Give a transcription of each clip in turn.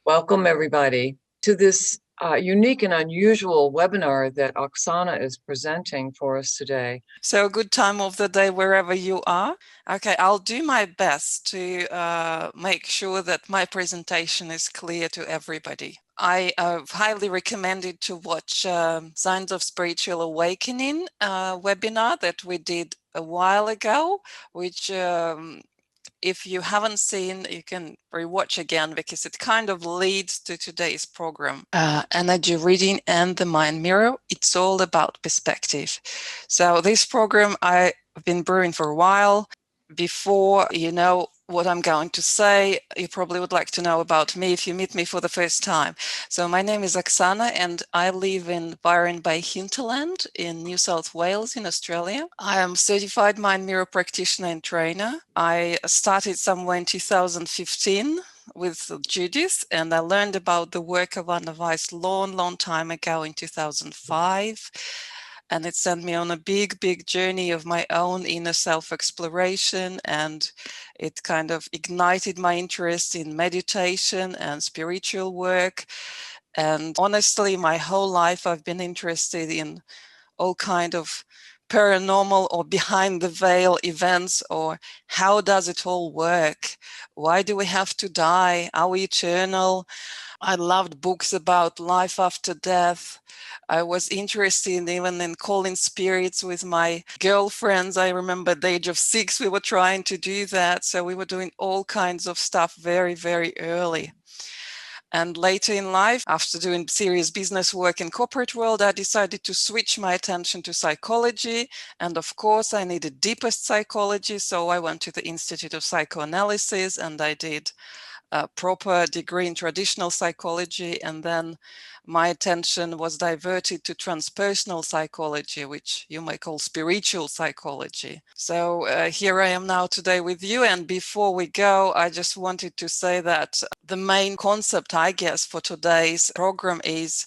Welcome, everybody, to this unique and unusual webinar that Oxana is presenting for us today. So good time of the day wherever you are. Okay, I'll do my best to make sure that my presentation is clear to everybody. I highly recommended to watch Signs of Spiritual Awakening webinar that we did a while ago, which if you haven't seen, you can rewatch again because it kind of leads to today's program. Energy reading and the mind mirror. It's all about perspective. So this program I've been brewing for a while. Before you know what I'm going to say, you probably would like to know about me if you meet me for the first time. So my name is Oxana and I live in Byron Bay hinterland in New South Wales in Australia. I am certified mind mirror practitioner and trainer. I started somewhere in 2015 with Judith, and I learned about the work of Anna Weiss long time ago in 2005. And it sent me on a big journey of my own inner self-exploration, and it kind of ignited my interest in meditation and spiritual work. And honestly, my whole life I've been interested in all kind of paranormal or behind the veil events, or how does it all work? Why do we have to die? Are we eternal? I loved books about life after death. I was interested even in calling spirits with my girlfriends. I remember at the age of 6, we were trying to do that. So we were doing all kinds of stuff very early. And later in life, after doing serious business work in corporate world, I decided to switch my attention to psychology. And of course, I needed deepest psychology. So I went to the Institute of Psychoanalysis and I did a proper degree in traditional psychology, and then my attention was diverted to transpersonal psychology, which you might call spiritual psychology. So here I am now today with you, and before we go, I just wanted to say that the main concept, I guess, for today's program is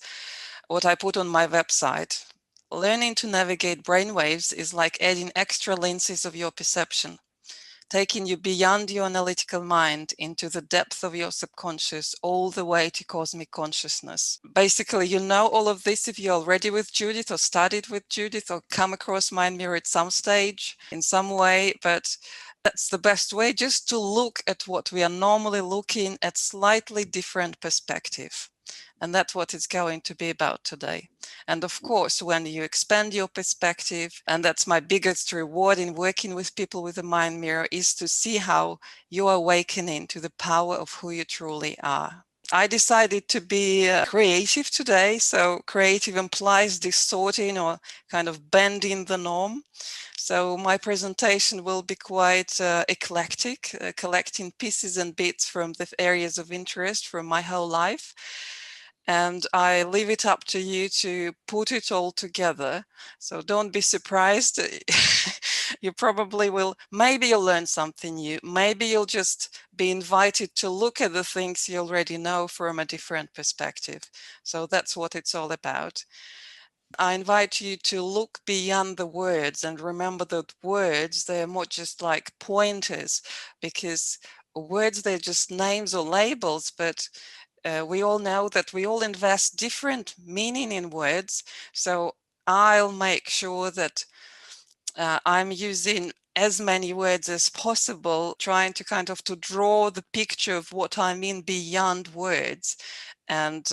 what I put on my website. Learning to navigate brainwaves is like adding extra lenses of your perception, taking you beyond your analytical mind into the depth of your subconscious, all the way to cosmic consciousness. Basically, you know all of this if you're already with Judith or studied with Judith or come across Mind Mirror at some stage in some way, but that's the best way, just to look at what we are normally looking at, slightly different perspective. And that's what it's going to be about today. And of course, when you expand your perspective, and that's my biggest reward in working with people with a mind mirror, is to see how you're awakening to the power of who you truly are. I decided to be creative today. So creative implies distorting or kind of bending the norm. So my presentation will be quite eclectic, collecting pieces and bits from the areas of interest from my whole life. And I leave it up to you to put it all together. So don't be surprised. You probably will, maybe you'll learn something new. Maybe you'll just be invited to look at the things you already know from a different perspective. So that's what it's all about. I invite you to look beyond the words and remember that words, they're more just like pointers, because words, they're just names or labels, but we all know that we all invest different meaning in words. So I'll make sure that I'm using as many words as possible, trying to kind of to draw the picture of what I mean beyond words. And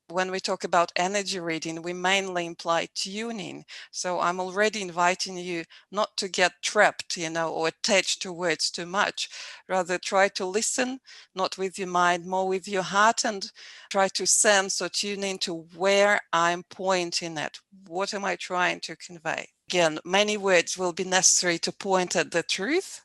when we talk about energy reading, we mainly imply tuning. So I'm already inviting you not to get trapped, or attached to words too much. Rather try to listen, not with your mind, more with your heart, and try to sense or tune into where I'm pointing at. What am I trying to convey? Again, many words will be necessary to point at the truth,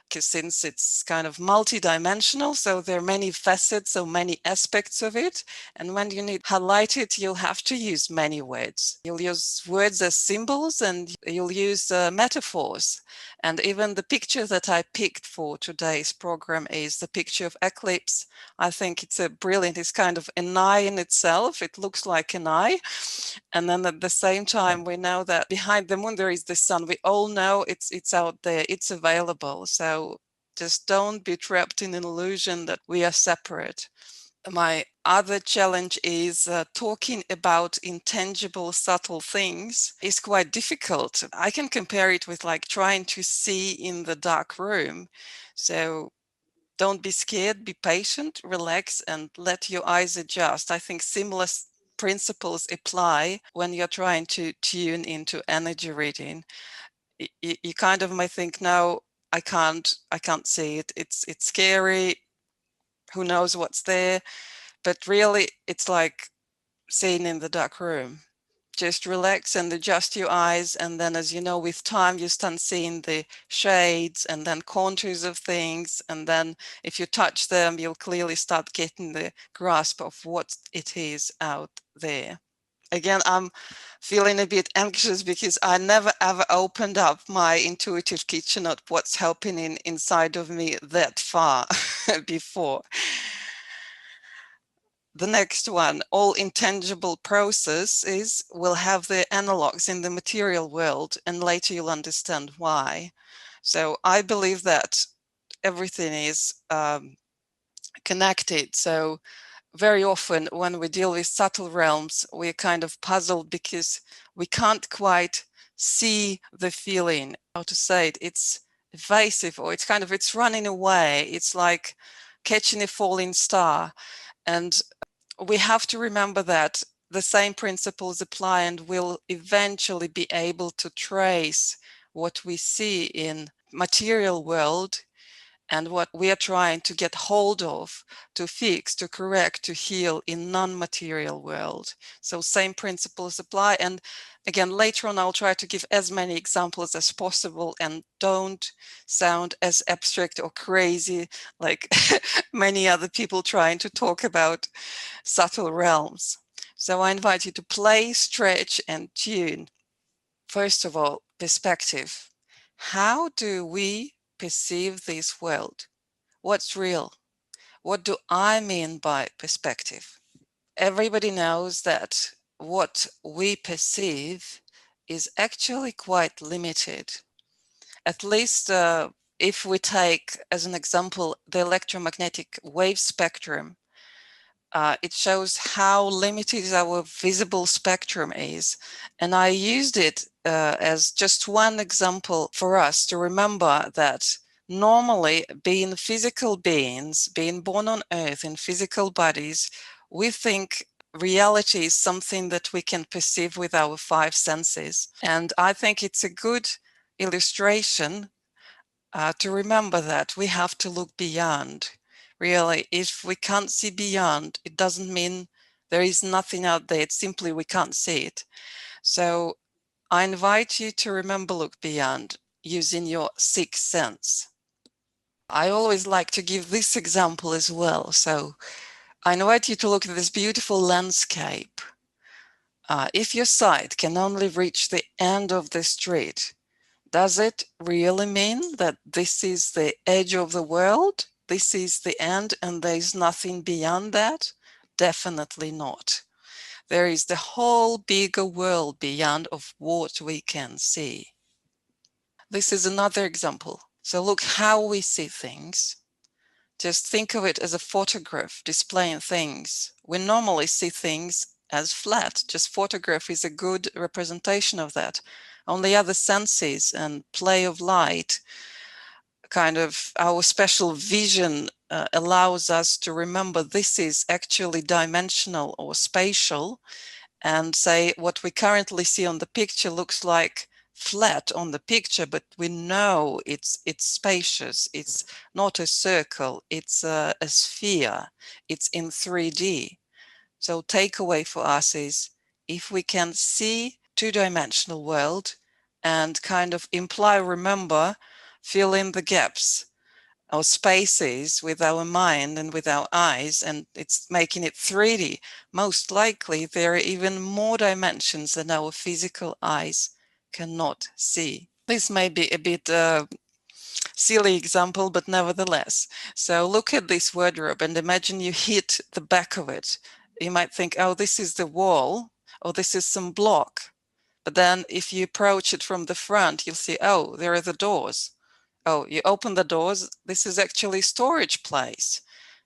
because since it's kind of multidimensional, so there are many facets, so many aspects of it. And when you need to highlight it, you'll have to use many words. You'll use words as symbols, and you'll use metaphors. And even the picture that I picked for today's program is the picture of eclipse. I think it's it's kind of an eye in itself. It looks like an eye. And then at the same time, we know that behind the moon, there is the sun. We all know it's out there, it's available. So just don't be trapped in an illusion that we are separate. My other challenge is talking about intangible, subtle things is quite difficult. I can compare it with like trying to see in the dark room. So don't be scared, be patient, relax, and let your eyes adjust. I think similar principles apply when you're trying to tune into energy reading. You kind of might think, no, I can't see it. It's scary. Who knows what's there? But really, it's like seeing in the dark room. Just relax and adjust your eyes. And then, as you know, with time, you start seeing the shades and then contours of things. And then if you touch them, you'll clearly start getting the grasp of what it is out there. Again, I'm feeling a bit anxious because I never ever opened up my intuitive kitchen of what's happening inside of me that far before. The next one, all intangible processes will have their analogs in the material world, and later you'll understand why. So I believe that everything is connected. So very often when we deal with subtle realms, we're kind of puzzled because we can't quite see the feeling, how to say it, it's evasive, or it's kind of, it's running away. It's like catching a falling star. And we have to remember that the same principles apply, and we'll eventually be able to trace what we see in material world and what we are trying to get hold of, to fix, to correct, to heal in non-material world. So same principles apply. And again, later on, I'll try to give as many examples as possible and don't sound as abstract or crazy like many other people trying to talk about subtle realms. So I invite you to play, stretch, and tune. First of all, perspective. How do we perceive this world? What's real? What do I mean by perspective? Everybody knows that what we perceive is actually quite limited. At least if we take as an example the electromagnetic wave spectrum, it shows how limited our visible spectrum is. And I used it as just one example for us to remember that normally, being physical beings, being born on earth in physical bodies, we think reality is something that we can perceive with our five senses. And I think it's a good illustration to remember that we have to look beyond. Really, if we can't see beyond, it doesn't mean there is nothing out there. It's simply we can't see it. So I invite you to remember look beyond using your sixth sense. I always like to give this example as well. So I invite you to look at this beautiful landscape. If your sight can only reach the end of the street, does it really mean that this is the edge of the world? This is the end and there is nothing beyond that? Definitely not. There is the whole bigger world beyond of what we can see. This is another example. So look how we see things. Just think of it as a photograph displaying things. We normally see things as flat. Just photograph is a good representation of that. Only other senses and play of light, kind of our special vision allows us to remember this is actually dimensional or spatial, and say what we currently see on the picture looks like flat on the picture, but we know it's spacious. It's not a circle, it's a sphere. It's in 3D. So takeaway for us is if we can see two-dimensional world and kind of imply, remember, fill in the gaps or spaces with our mind and with our eyes, and it's making it 3D. Most likely there are even more dimensions than our physical eyes cannot see. This may be a bit silly example, but nevertheless. So look at this wardrobe and imagine you hit the back of it. You might think, oh, this is the wall, or this is some block. But then if you approach it from the front, you'll see, oh, there are the doors. Oh, you open the doors, this is actually storage place.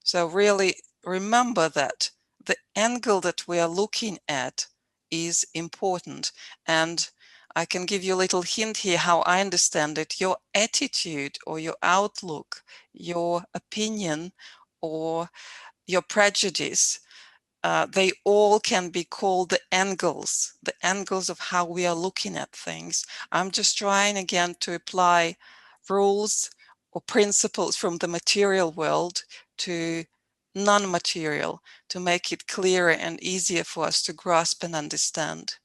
So really remember that the angle that we are looking at is important. And I can give you a little hint here how I understand it. Your attitude or your outlook, your opinion or your prejudice, they all can be called the angles of how we are looking at things. I'm just trying again to apply rules or principles from the material world to non-material to make it clearer and easier for us to grasp and understand.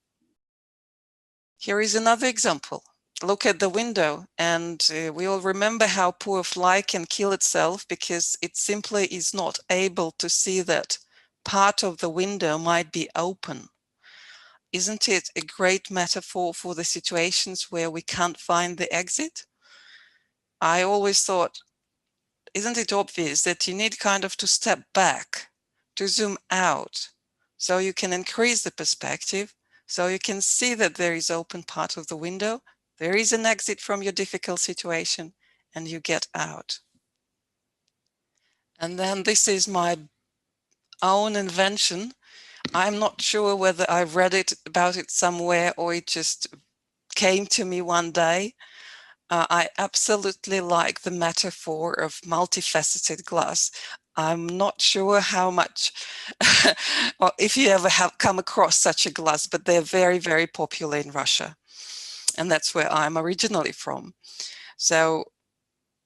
Here is another example. Look at the window, and we all remember how poor fly can kill itself because it simply is not able to see that part of the window might be open. Isn't it a great metaphor for the situations where we can't find the exit? I always thought, isn't it obvious that you need kind of to step back, to zoom out, so you can increase the perspective, so you can see that there is open part of the window, there is an exit from your difficult situation, and you get out. And then this is my own invention. I'm not sure whether I read about it somewhere or it just came to me one day. I absolutely like the metaphor of multifaceted glass. I'm not sure how much, or if you ever have come across such a glass, but they're very, very popular in Russia. And that's where I'm originally from. So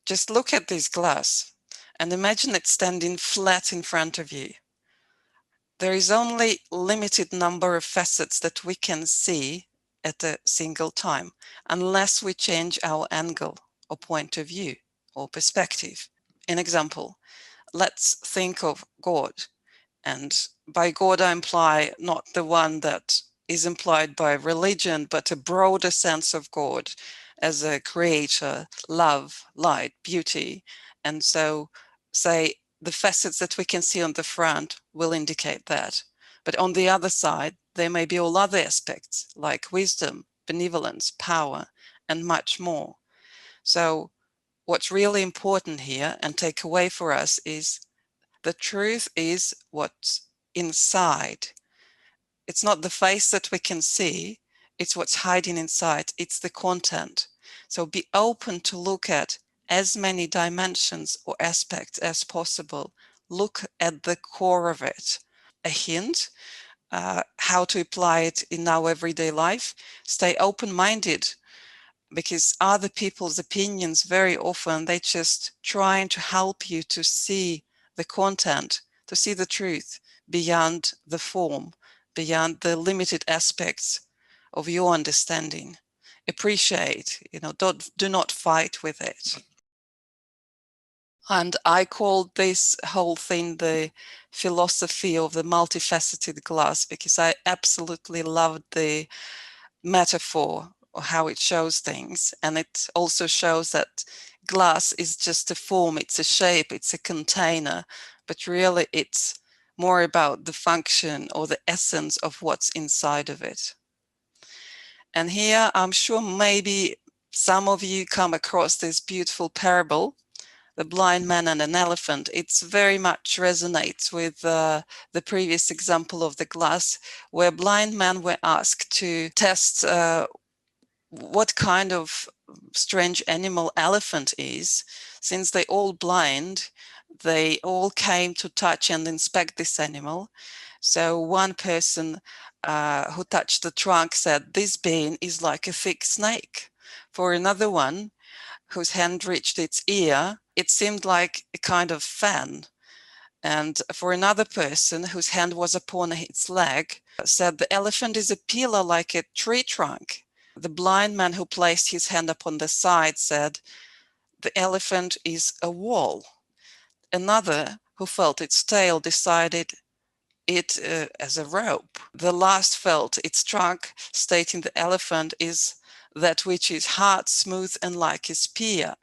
just look at this glass and imagine it standing flat in front of you. There is only limited number of facets that we can see at a single time, unless we change our angle or point of view or perspective. An example, let's think of God. And by God, I imply not the one that is implied by religion, but a broader sense of God as a creator, love, light, beauty. And so, say, the facets that we can see on the front will indicate that. But on the other side, there may be all other aspects like wisdom, benevolence, power, and much more. So what's really important here and take away for us is the truth is what's inside. It's not the face that we can see, it's what's hiding inside, it's the content. So be open to look at as many dimensions or aspects as possible. Look at the core of it. A hint, how to apply it in our everyday life. Stay open-minded, because other people's opinions very often, they just trying to help you to see the content, to see the truth beyond the form, beyond the limited aspects of your understanding. Appreciate, do not fight with it. And I called this whole thing the philosophy of the multifaceted glass, because I absolutely loved the metaphor or how it shows things. And it also shows that glass is just a form, it's a shape, it's a container, but really it's more about the function or the essence of what's inside of it. And here I'm sure maybe some of you come across this beautiful parable, the blind man and an elephant. It's very much resonates with the previous example of the glass, where blind men were asked to test what kind of strange animal elephant is. Since they're all blind, they all came to touch and inspect this animal. So one person who touched the trunk said, "This being is like a thick snake." For another one, whose hand reached its ear, it seemed like a kind of fan. And for another person whose hand was upon its leg, said, "The elephant is a pillar like a tree trunk." The blind man who placed his hand upon the side said, "The elephant is a wall." Another who felt its tail decided it as a rope. The last felt its trunk, stating the elephant is that which is hard, smooth, and like a spear.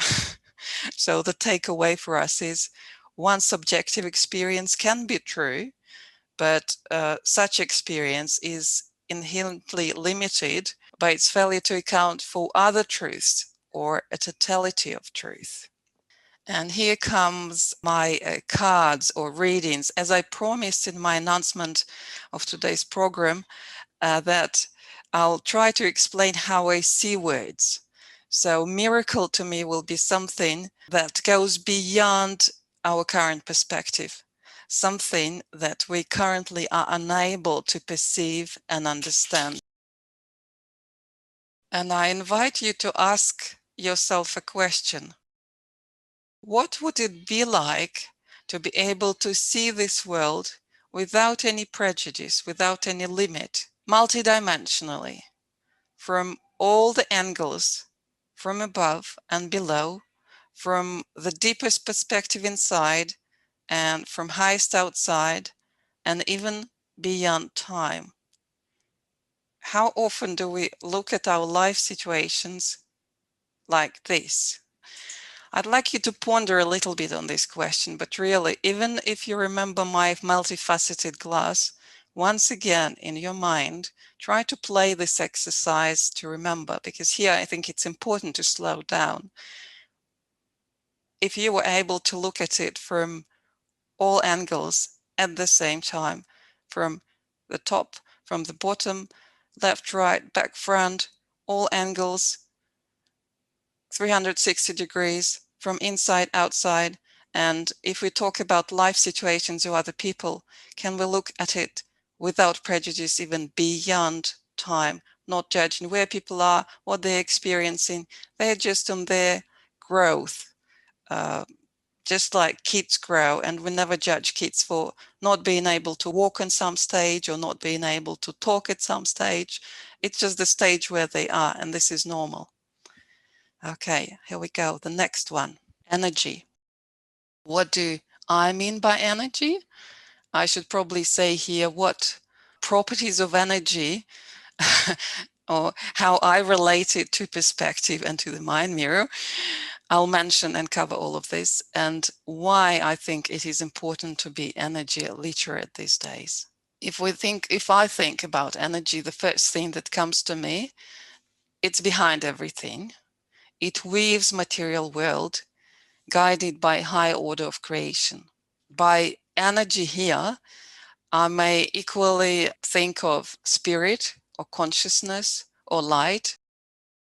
So the takeaway for us is one subjective experience can be true, but such experience is inherently limited by its failure to account for other truths or a totality of truth. And here comes my cards or readings. As I promised in my announcement of today's program, that I'll try to explain how I see words. So miracle to me will be something that goes beyond our current perspective, something that we currently are unable to perceive and understand. And I invite you to ask yourself a question. What would it be like to be able to see this world without any prejudice, without any limit, multidimensionally, from all the angles, from above and below, from the deepest perspective inside and from highest outside, and even beyond time? How often do we look at our life situations like this? I'd like you to ponder a little bit on this question, but really, even if you remember my multifaceted glass, once again in your mind, try to play this exercise to remember, because here I think it's important to slow down. If you were able to look at it from all angles at the same time, from the top, from the bottom, left, right, back, front, all angles, 360 degrees from inside, outside. And if we talk about life situations or other people, can we look at it without prejudice, even beyond time, not judging where people are, what they're experiencing? They're just on their growth, just like kids grow, and we never judge kids for not being able to walk on some stage or not being able to talk at some stage. It's just the stage where they are, and this is normal. Okay, here we go. The next one, energy. What do I mean by energy? I should probably say here what properties of energy or how I relate it to perspective and to the mind mirror. I'll mention and cover all of this and why I think it is important to be energy literate these days. If I think about energy, the first thing that comes to me, it's behind everything. It weaves material world, guided by high order of creation. By energy here, I may equally think of spirit or consciousness or light.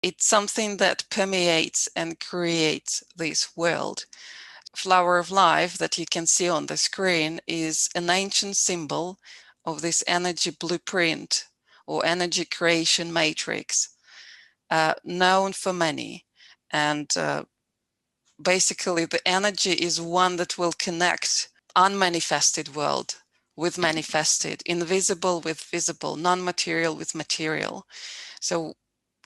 It's something that permeates and creates this world. Flower of life that you can see on the screen is an ancient symbol of this energy blueprint or energy creation matrix, known for many. And basically, the energy is one that will connect unmanifested world with manifested, invisible with visible, non-material with material. So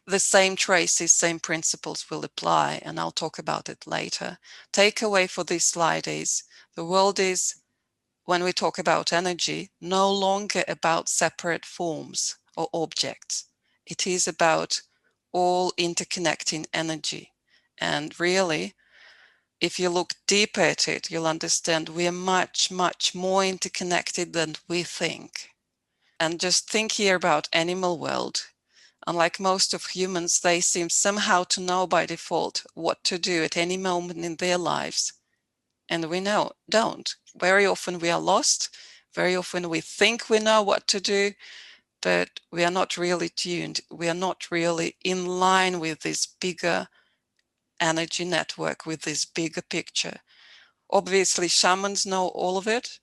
the same traces, same principles will apply, and I'll talk about it later. Takeaway for this slide is the world is, when we talk about energy, no longer about separate forms or objects. It is about all interconnecting energy. And really, if you look deeper at it, you'll understand we are much, much more interconnected than we think. And just think here about animal world. Unlike most of humans, they seem somehow to know by default what to do at any moment in their lives. And we don't. Very often we are lost. Very often we think we know what to do, but we are not really tuned. We are not really in line with this bigger energy network, with this bigger picture. Obviously, shamans know all of it.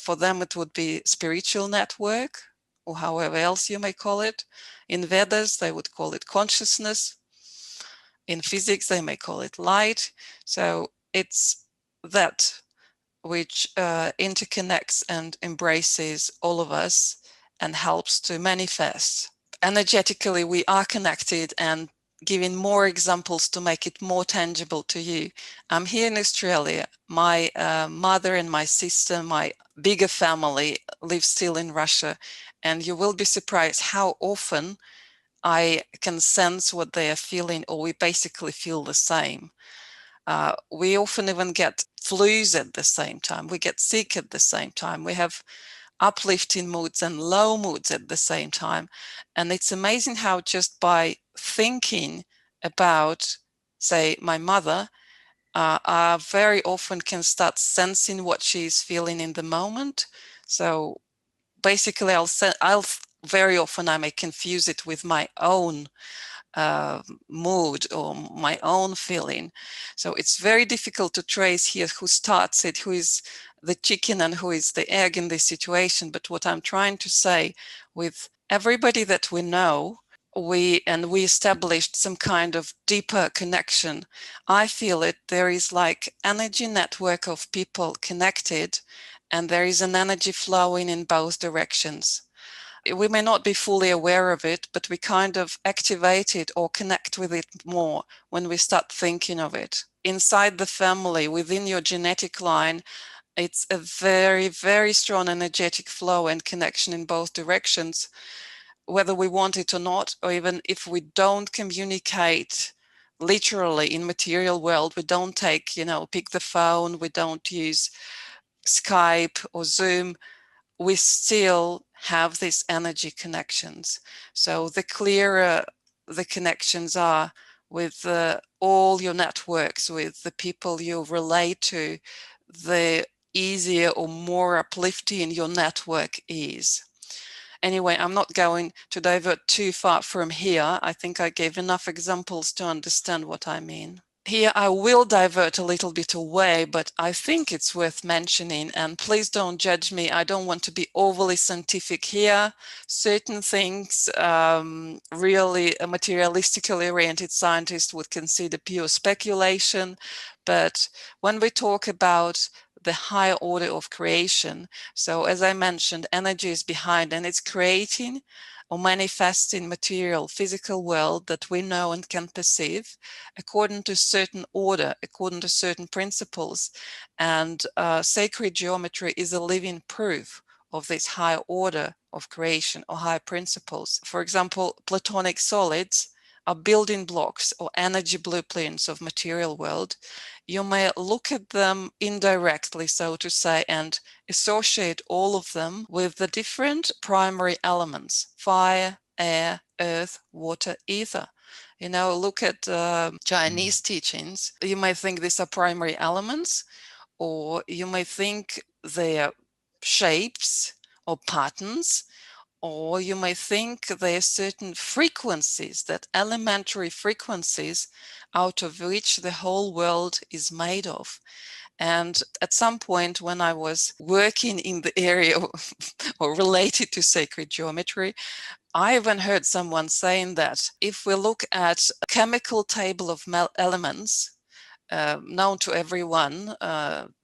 For them, it would be spiritual network, or however else you may call it. In Vedas, they would call it consciousness. In physics, they may call it light. So it's that which interconnects and embraces all of us and helps to manifest. Energetically, we are connected, and giving more examples to make it more tangible to you. I'm here in Australia. My mother and my sister, my bigger family, live still in Russia, and you will be surprised how often I can sense what they are feeling, or we basically feel the same. We often even get flus at the same time. We get sick at the same time. We have uplifting moods and low moods at the same time. And it's amazing how just by thinking about, say, my mother, I very often can start sensing what she's feeling in the moment. So basically, I'll very often I may confuse it with my own mood or my own feeling. So it's very difficult to trace here who starts it, who is the chicken and who is the egg in this situation. But what I'm trying to say, with everybody that we know, we established some kind of deeper connection. I feel it. There is like energy network of people connected, and there is an energy flowing in both directions. We may not be fully aware of it, but we kind of activate it or connect with it more when we start thinking of it. Inside the family, within your genetic line, it's a very, very strong energetic flow and connection in both directions, whether we want it or not, or even if we don't communicate literally in material world, we don't take, pick the phone, we don't use Skype or Zoom, we still have these energy connections. So the clearer the connections are with all your networks, with the people you relate to, the easier or more uplifting your network is. Anyway, I'm not going to divert too far from here. I think I gave enough examples to understand what I mean. Here I will divert a little bit away, but I think it's worth mentioning, and please don't judge me. I don't want to be overly scientific here. Certain things really a materialistically oriented scientist would consider pure speculation. But when we talk about the higher order of creation, so as I mentioned, energy is behind and it's creating or manifesting material, physical world that we know and can perceive according to certain order, according to certain principles. And sacred geometry is a living proof of this higher order of creation or higher principles. For example, Platonic solids are building blocks or energy blueprints of material world. You may look at them indirectly, so to say, and associate all of them with the different primary elements: fire, air, earth, water, ether. Look at Chinese teachings. You may think these are primary elements, or you may think they're shapes or patterns, or you may think there are certain frequencies, that elementary frequencies out of which the whole world is made of. And at some point when I was working in the area or related to sacred geometry, I even heard someone saying that if we look at a chemical table of elements known to everyone,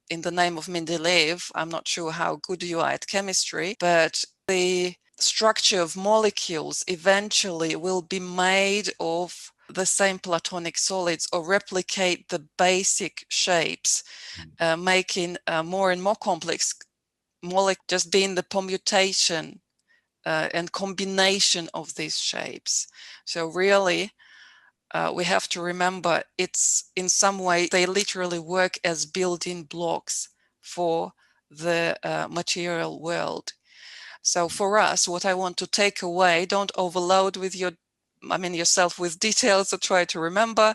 in the name of Mendeleev, I'm not sure how good you are at chemistry, but the structure of molecules eventually will be made of the same Platonic solids or replicate the basic shapes, making more and more complex molecules just being the permutation and combination of these shapes. So really, we have to remember it's in some way they literally work as building blocks for the material world. So for us, what I want to take away, don't overload with yourself with details or try to remember.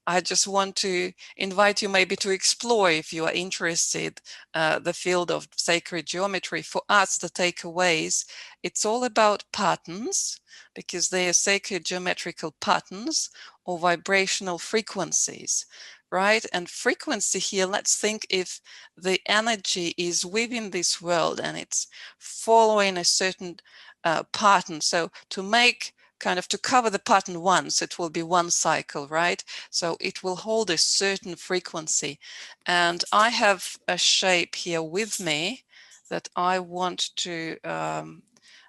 I just want to invite you maybe to explore, if you are interested, the field of sacred geometry. For us, the takeaways, it's all about patterns, because they are sacred geometrical patterns or vibrational frequencies, right? And frequency here, let's think if the energy is within this world and it's following a certain pattern. So to cover the pattern once, it will be one cycle, right? So it will hold a certain frequency. And I have a shape here with me that I want to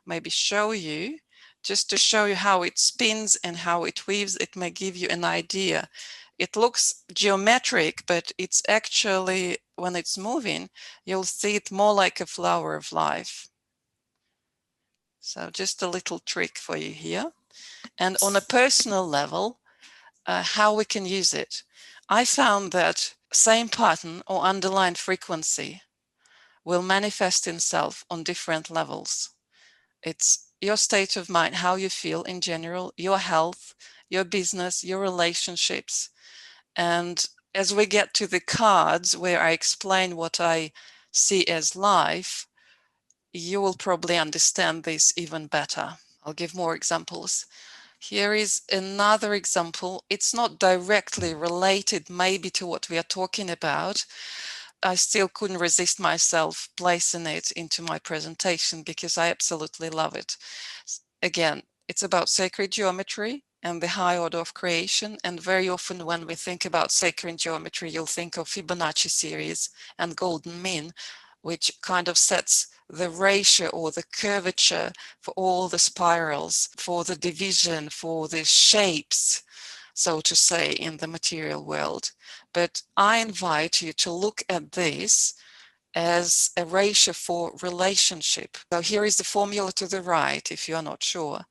maybe show you, just to show you how it spins and how it weaves. It may give you an idea. It looks geometric, but it's actually, when it's moving, you'll see it more like a flower of life. So just a little trick for you here. And on a personal level, how we can use it. I found that same pattern or underlying frequency will manifest itself on different levels. It's your state of mind, how you feel in general, your health, your business, your relationships. And as we get to the cards where I explain what I see as life, you will probably understand this even better. I'll give more examples. Here is another example. It's not directly related maybe to what we are talking about. I still couldn't resist myself placing it into my presentation because I absolutely love it. Again, it's about sacred geometry and the high order of creation. And very often when we think about sacred geometry, you'll think of Fibonacci series and golden mean, which kind of sets the ratio or the curvature for all the spirals, for the division, for the shapes, so to say, in the material world. But I invite you to look at this as a ratio for relationship. So here is the formula to the right, if you are not sure.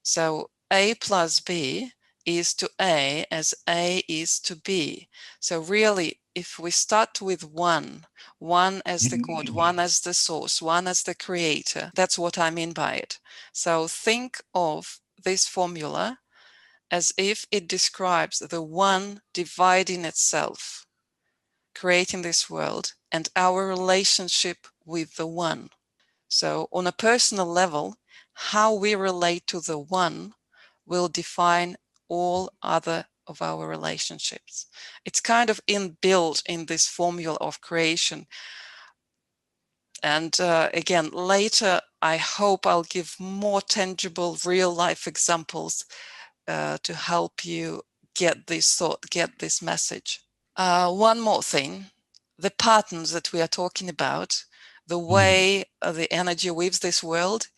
So A plus B is to A as A is to B. So really, if we start with one as the God, one as the source, one as the creator, that's what I mean by it. So think of this formula as if it describes the one dividing itself, creating this world, and our relationship with the one. So on a personal level, how we relate to the one will define all other of our relationships. It's kind of inbuilt in this formula of creation. And again, later, I hope I'll give more tangible real life examples to help you get this thought, get this message. One more thing, the patterns that we are talking about, the way the energy weaves this world,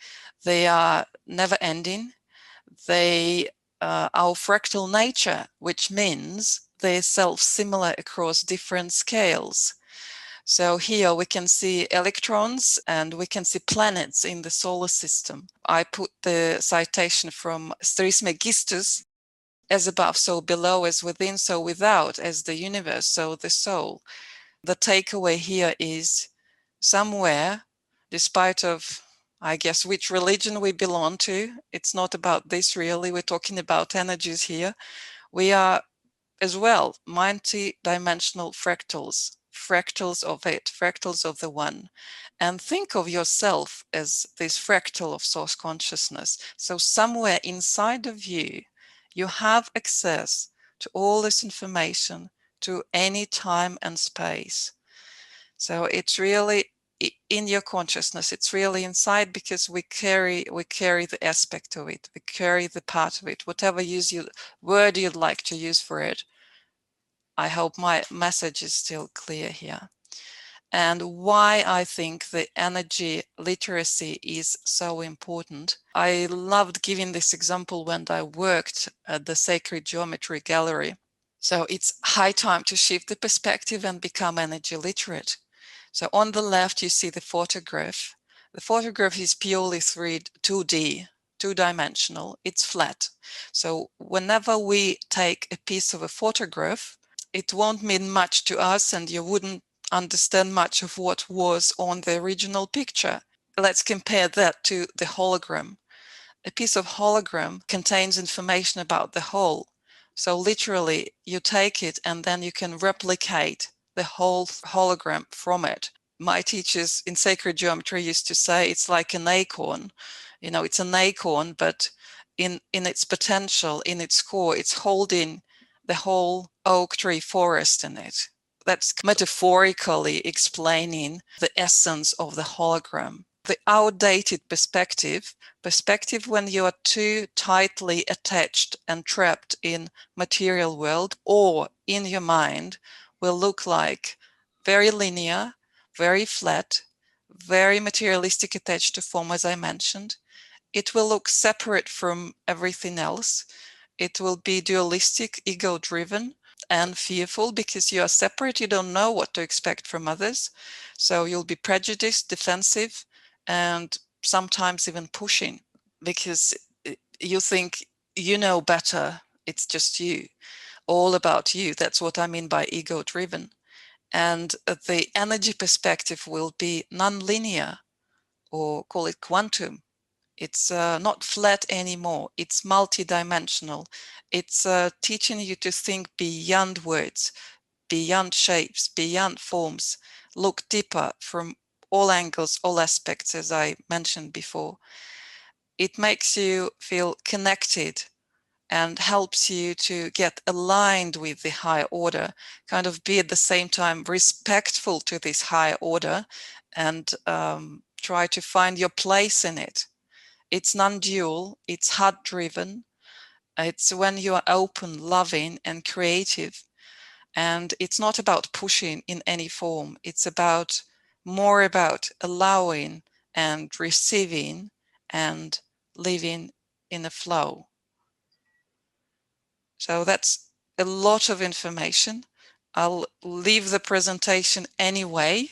they are never ending. They our fractal nature, which means they're self-similar across different scales. So here we can see electrons and we can see planets in the solar system. I put the citation from Trismegistus, as above, so below, as within, so without, as the universe, so the soul. The takeaway here is somewhere, despite of, I guess, which religion we belong to, it's not about this really, we're talking about energies here. We are as well multi-dimensional fractals, fractals of it, fractals of the one. And think of yourself as this fractal of source consciousness. So somewhere inside of you, you have access to all this information, to any time and space. So it's really in your consciousness, it's really inside, because we carry the aspect of it, we carry the part of it, whatever word you'd like to use for it. I hope my message is still clear here. And why I think the energy literacy is so important. I loved giving this example when I worked at the Sacred Geometry Gallery. So it's high time to shift the perspective and become energy literate. So on the left, you see the photograph. The photograph is purely 2D, two-dimensional. It's flat. So whenever we take a piece of a photograph, it won't mean much to us and you wouldn't understand much of what was on the original picture. Let's compare that to the hologram. A piece of hologram contains information about the whole. So literally, you take it and then you can replicate the whole hologram from it. My teachers in sacred geometry used to say it's like an acorn. You know, it's an acorn, but in its potential, in its core, it's holding the whole oak tree forest in it. That's metaphorically explaining the essence of the hologram. The outdated perspective when you are too tightly attached and trapped in material world or in your mind, will look like very linear, very flat, very materialistic, attached to form, as I mentioned. It will look separate from everything else. It will be dualistic, ego-driven, and fearful because you are separate. You don't know what to expect from others. So you'll be prejudiced, defensive, and sometimes even pushing because you think you know better. It's just you, all about you. That's what I mean by ego-driven. And the energy perspective will be non-linear, or call it quantum. It's not flat anymore. It's multidimensional. It's teaching you to think beyond words, beyond shapes, beyond forms, look deeper from all angles, all aspects, as I mentioned before. It makes you feel connected and helps you to get aligned with the higher order, kind of be at the same time respectful to this higher order, and try to find your place in it. It's non-dual, it's heart-driven, it's when you are open, loving, and creative. And it's not about pushing in any form. It's about more about allowing and receiving and living in a flow. So that's a lot of information. I'll leave the presentation anyway,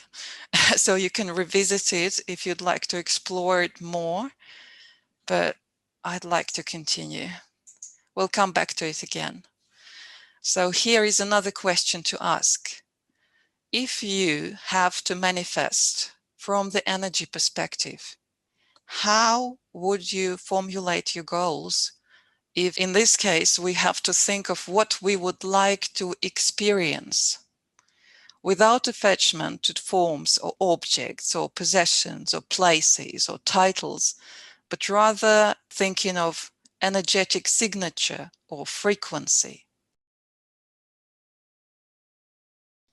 so you can revisit it if you'd like to explore it more, but I'd like to continue. We'll come back to it again. So here is another question to ask. If you have to manifest from the energy perspective, how would you formulate your goals? If in this case, we have to think of what we would like to experience without attachment to forms or objects or possessions or places or titles, but rather thinking of energetic signature or frequency.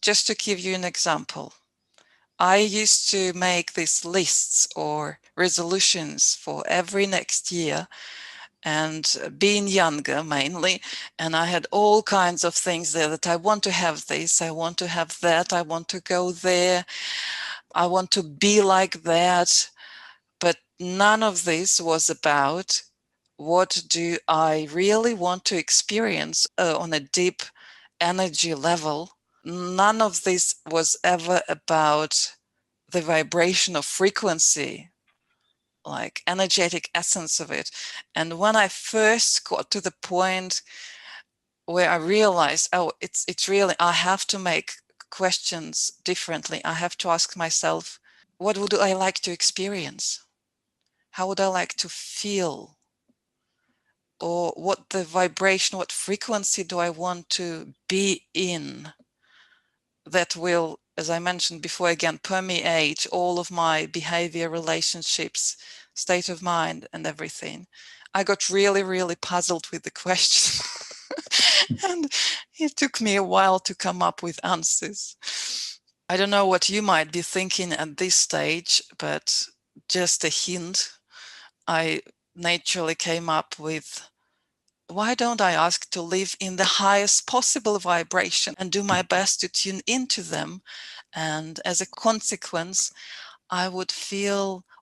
Just to give you an example, I used to make these lists or resolutions for every next year, and being younger mainly, and I had all kinds of things there that I want to have this, I want to have that, I want to go there, I want to be like that, but none of this was about what do I really want to experience on a deep energy level. None of this was ever about the vibration of frequency, like energetic essence of it. And when I first got to the point where I realized, oh, it's really, I have to make questions differently. I have to ask myself, what would I like to experience? How would I like to feel? Or what the vibration, what frequency do I want to be in that will, as I mentioned before, again, permeate all of my behavior, relationships, state of mind, and everything. I got really, really puzzled with the question. And it took me a while to come up with answers. I don't know what you might be thinking at this stage, but just a hint. I naturally came up with, why don't I ask to live in the highest possible vibration and do my best to tune into them? And as a consequence, I would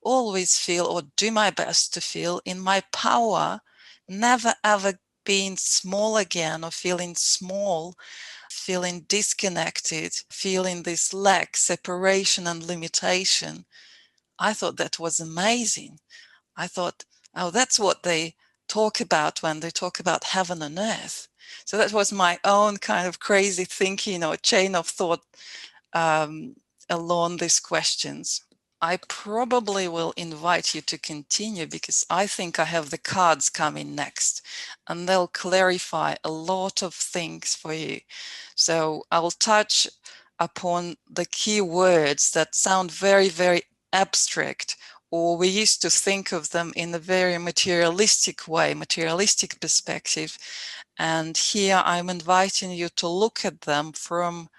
always feel, or do my best to feel in my power, never ever being small again or feeling small, feeling disconnected, feeling this lack, separation, and limitation. I thought that was amazing. I thought, oh, that's what they talk about when they talk about heaven and earth. So that was my own kind of crazy thinking or chain of thought along these questions. I probably will invite you to continue because I think I have the cards coming next and they'll clarify a lot of things for you. So I'll touch upon the key words that sound very, very abstract, or we used to think of them in a very materialistic way, materialistic perspective. And here I'm inviting you to look at them from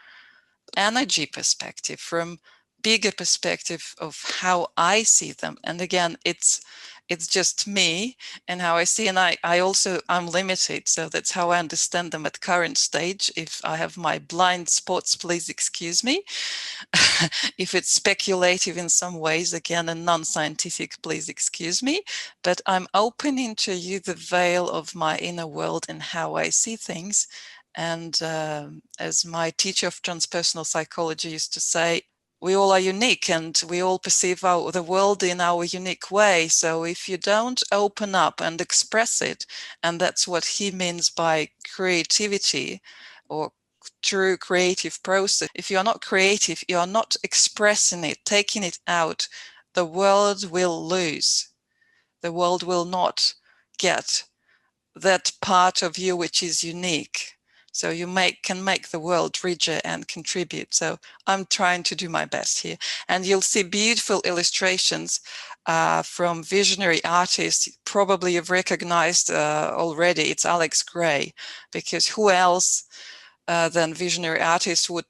energy perspective, from bigger perspective of how I see them. And again, it's just me and how I see, and I'm limited, so that's how I understand them at current stage. If I have my blind spots, please excuse me. If it's speculative in some ways, again, and non-scientific, please excuse me. But I'm opening to you the veil of my inner world and how I see things. And as my teacher of transpersonal psychology used to say, we all are unique and we all perceive the world in our unique way. So if you don't open up and express it, and that's what he means by creativity or true creative process. If you're not creative, you're not expressing it, taking it out, the world will lose. The world will not get that part of you which is unique. So you can make the world richer and contribute. So I'm trying to do my best here. And you'll see beautiful illustrations from visionary artists. Probably you've recognized already, it's Alex Gray, because who else than visionary artists would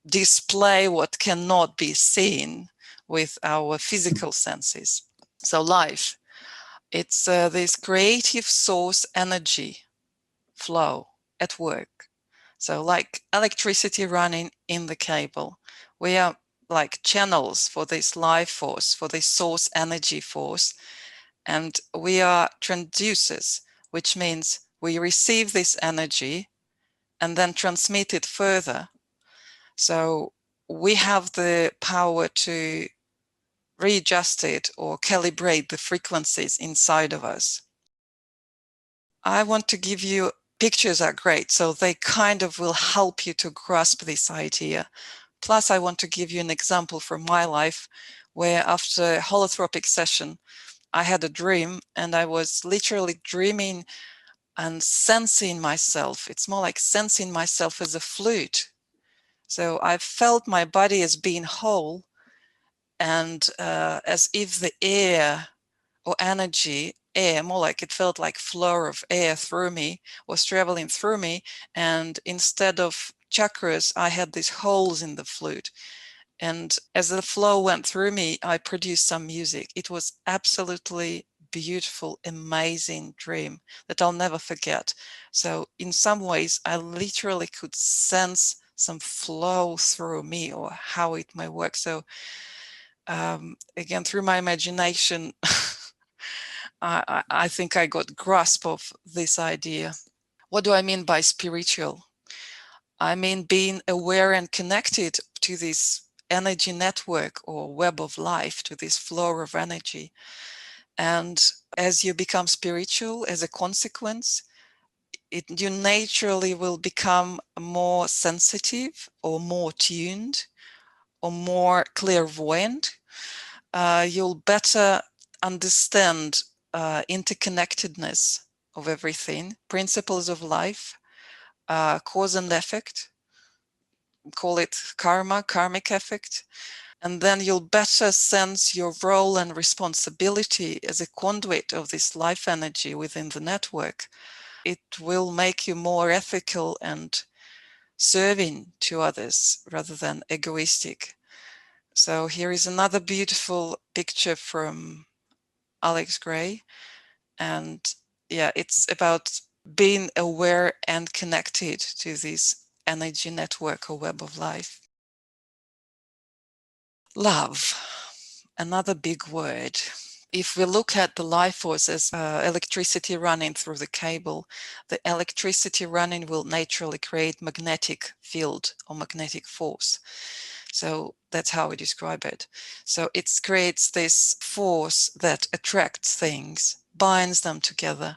display what cannot be seen with our physical senses. So life, it's this creative source energy flow at work. So like electricity running in the cable, we are like channels for this life force, for this source energy force, and we are transducers, which means we receive this energy and then transmit it further. So we have the power to readjust it or calibrate the frequencies inside of us. I want to give you, pictures are great, so they kind of will help you to grasp this idea. Plus, I want to give you an example from my life where after a holotropic session, I had a dream and I was literally dreaming and sensing myself. It's more like sensing myself as a flute. So I felt my body as being whole and as if the air or energy, air, more like it felt like flow of air through me, was traveling through me. And instead of chakras, I had these holes in the flute. And as the flow went through me, I produced some music. It was absolutely beautiful, amazing dream that I'll never forget. So in some ways, I literally could sense some flow through me or how it may work. So again, through my imagination, I think I got grasp of this idea. What do I mean by spiritual? I mean being aware and connected to this energy network or web of life, to this flow of energy. And as you become spiritual, as a consequence, you naturally will become more sensitive or more tuned or more clairvoyant. You'll better understand interconnectedness of everything, principles of life, cause and effect, call it karma, karmic effect. And then you'll better sense your role and responsibility as a conduit of this life energy within the network. It will make you more ethical and serving to others rather than egoistic. So here is another beautiful picture from Alex Gray. And yeah, it's about being aware and connected to this energy network or web of life. Love, another big word. If we look at the life force as electricity running through the cable, the electricity running will naturally create magnetic field or magnetic force. So that's how we describe it. So it creates this force that attracts things, binds them together.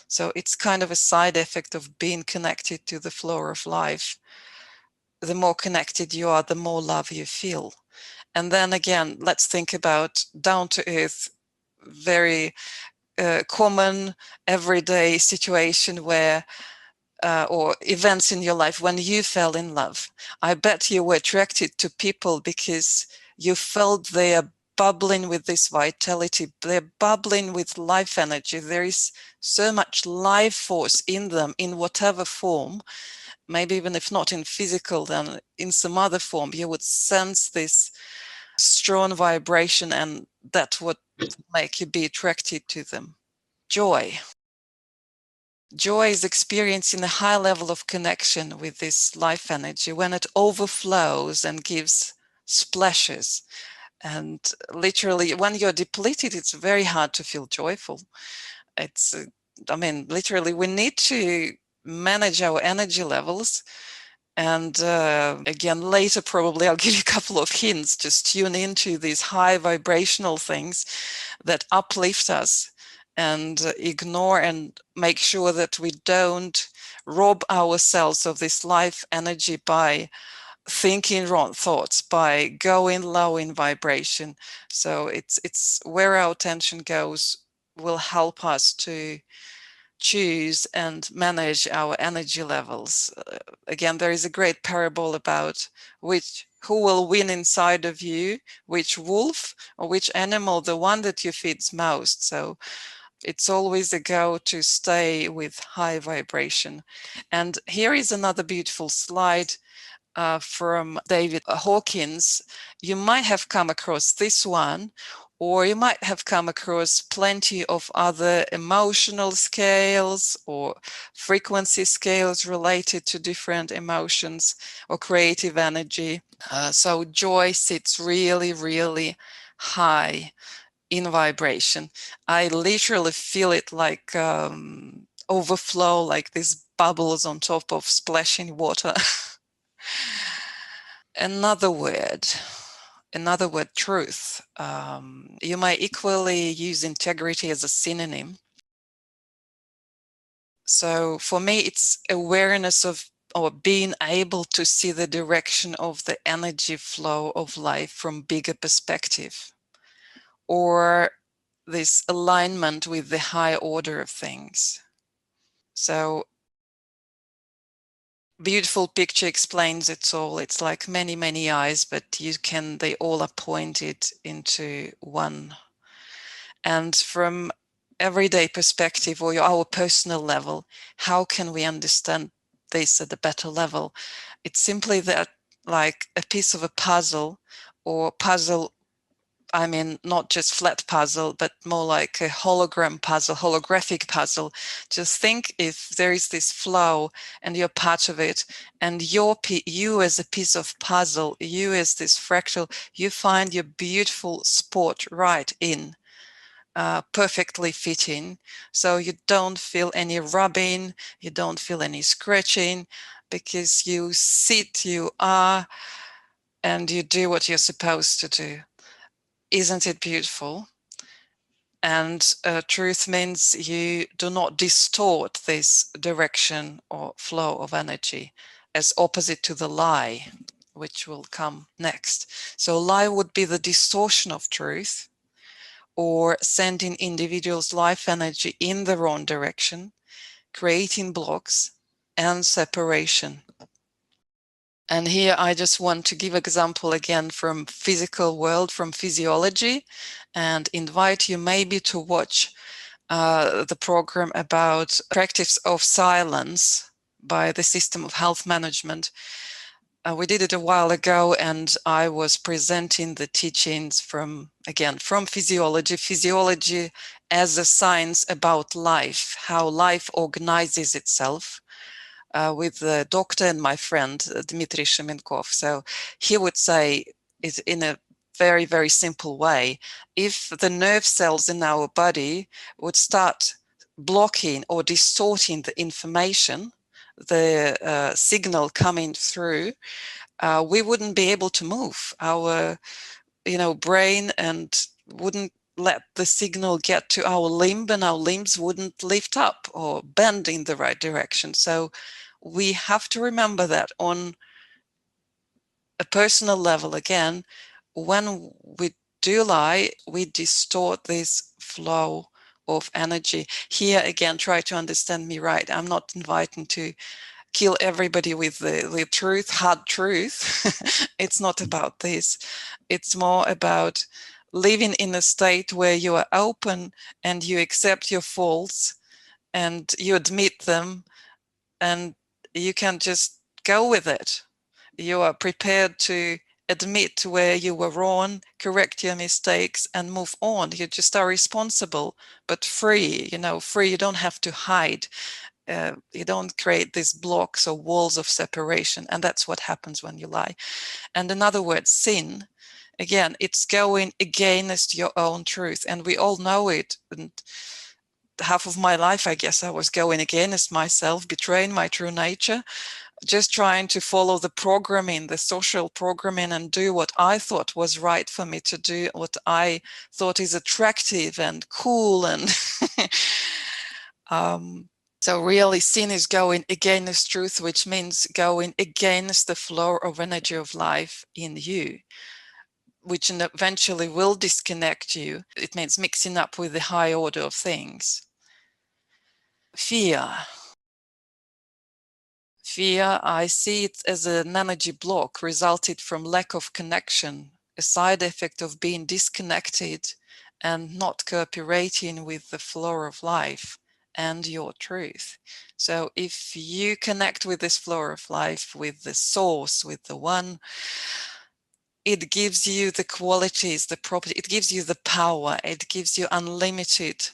So it's kind of a side effect of being connected to the flow of life. The more connected you are, the more love you feel. And then again, let's think about down to earth, very common everyday situation where or events in your life when you fell in love. I bet you were attracted to people because you felt they are bubbling with this vitality, they're bubbling with life energy. There is so much life force in them in whatever form, maybe even if not in physical, then in some other form, you would sense this strong vibration, and that would make you be attracted to them. Joy. Joy is experiencing a high level of connection with this life energy when it overflows and gives splashes. And literally, when you're depleted, it's very hard to feel joyful. It's, I mean, literally, we need to manage our energy levels. And again, later, probably I'll give you a couple of hints. Just tune into these high vibrational things that uplift us, and ignore and make sure that we don't rob ourselves of this life energy by thinking wrong thoughts, by going low in vibration. So it's where our attention goes will help us to choose and manage our energy levels. Again, there is a great parable about who will win inside of you, which wolf or which animal, the one that you feeds most. So it's always a go to stay with high vibration. And here is another beautiful slide from David Hawkins. You might have come across this one, or you might have come across plenty of other emotional scales or frequency scales related to different emotions or creative energy. So joy sits really, really high in vibration. I literally feel it like overflow, like these bubbles on top of splashing water. Another word, truth. You might equally use integrity as a synonym. So for me, it's awareness of, or being able to see the direction of the energy flow of life from bigger perspective, or this alignment with the high order of things. So beautiful picture explains it all. It's like many, many eyes, but they all are pointed into one. And from everyday perspective or our personal level, how can we understand this at a better level? It's simply that, like a piece of a puzzle, or puzzle, I mean, not just flat puzzle, but more like a hologram puzzle, holographic puzzle. Just think if there is this flow and you're part of it, and you as a piece of puzzle, you as this fractal, you find your beautiful spot right in, perfectly fitting. So you don't feel any rubbing, you don't feel any scratching, because you sit, you are, and you do what you're supposed to do. Isn't it beautiful? And truth means you do not distort this direction or flow of energy, as opposite to the lie, which will come next. So lie would be the distortion of truth, or sending individuals' life energy in the wrong direction, creating blocks and separation. And here I just want to give example again from physical world, from physiology, and invite you maybe to watch the program about practice of silence by the System of Health Management. We did it a while ago, and I was presenting the teachings from physiology as a science about life, how life organizes itself, with the doctor and my friend, Dmitry Shemenkov. So he would say, is in a very, very simple way, if the nerve cells in our body would start blocking or distorting the information, the signal coming through, we wouldn't be able to move our, brain, and wouldn't let the signal get to our limb, and our limbs wouldn't lift up or bend in the right direction. So we have to remember that on a personal level, again, when we do lie, we distort this flow of energy. Here again, try to understand me right. I'm not inviting to kill everybody with the truth, hard truth. It's not about this. It's more about living in a state where you are open and you accept your faults and you admit them, and you can just go with it. You are prepared to admit where you were wrong, correct your mistakes, and move on. You just are responsible, but free, free. You don't have to hide. You don't create these blocks or walls of separation. And that's what happens when you lie. And another word, sin, again, it's going against your own truth. And we all know it. And half of my life, I guess, I was going against myself, betraying my true nature, just trying to follow the programming, the social programming, and do what I thought was right for me to do, what I thought is attractive and cool. And so really sin is going against truth, which means going against the flow of energy of life in you, which eventually will disconnect you. It means mixing up with the high order of things. Fear. Fear, I see it as an energy block resulted from lack of connection, a side effect of being disconnected and not cooperating with the flow of life and your truth. So if you connect with this flow of life, with the source, with the one, it gives you the qualities, the property, it gives you the power, it gives you unlimited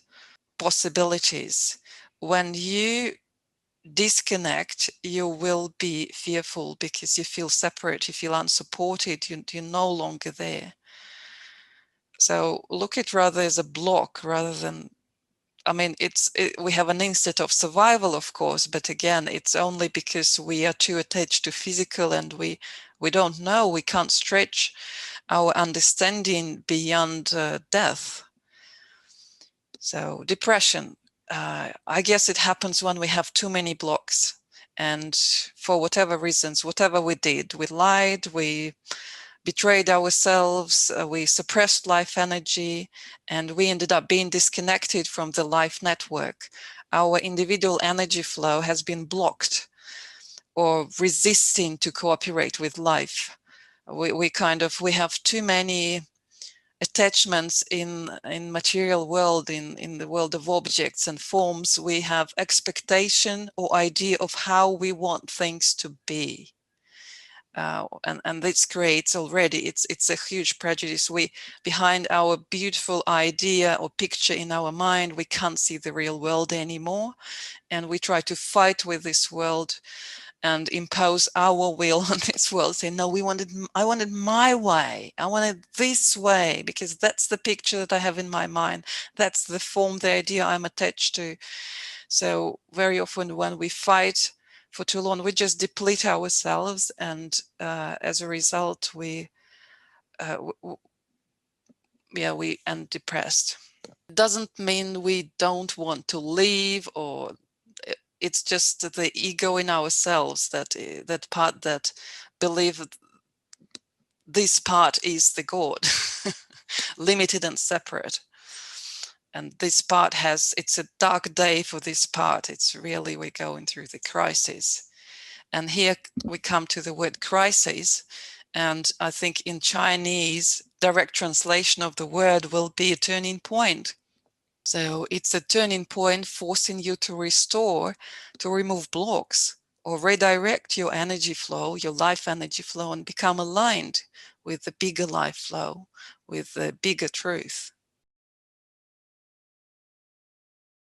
possibilities. When you disconnect, you will be fearful because you feel separate, you feel unsupported, you're no longer there. So look at rather as a block rather than, I mean, we have an instinct of survival, of course, but again, it's only because we are too attached to physical and we don't know, we can't stretch our understanding beyond death. So depression, I guess it happens when we have too many blocks. And for whatever reasons, whatever we did, we lied, we betrayed ourselves, we suppressed life energy, and we ended up being disconnected from the life network. Our individual energy flow has been blocked or resisting to cooperate with life. We have too many attachments in material world, in the world of objects and forms. We have expectation or idea of how we want things to be. And this creates already, it's a huge prejudice. We, behind our beautiful idea or picture in our mind, we can't see the real world anymore. And we try to fight with this world and impose our will on this world, say, no, I wanted my way. I wanted this way, because that's the picture that I have in my mind. That's the form, the idea I'm attached to. So very often when we fight for too long, we just deplete ourselves. And as a result, we end depressed. It doesn't mean we don't want to leave, or it's just the ego in ourselves, that part that believe this part is the God, limited and separate. And this part it's a dark day for this part. It's really, we're going through the crisis. And here we come to the word crisis. And I think in Chinese, direct translation of the word will be a turning point. So it's a turning point forcing you to restore, to remove blocks, or redirect your energy flow, your life energy flow, and become aligned with the bigger life flow, with the bigger truth.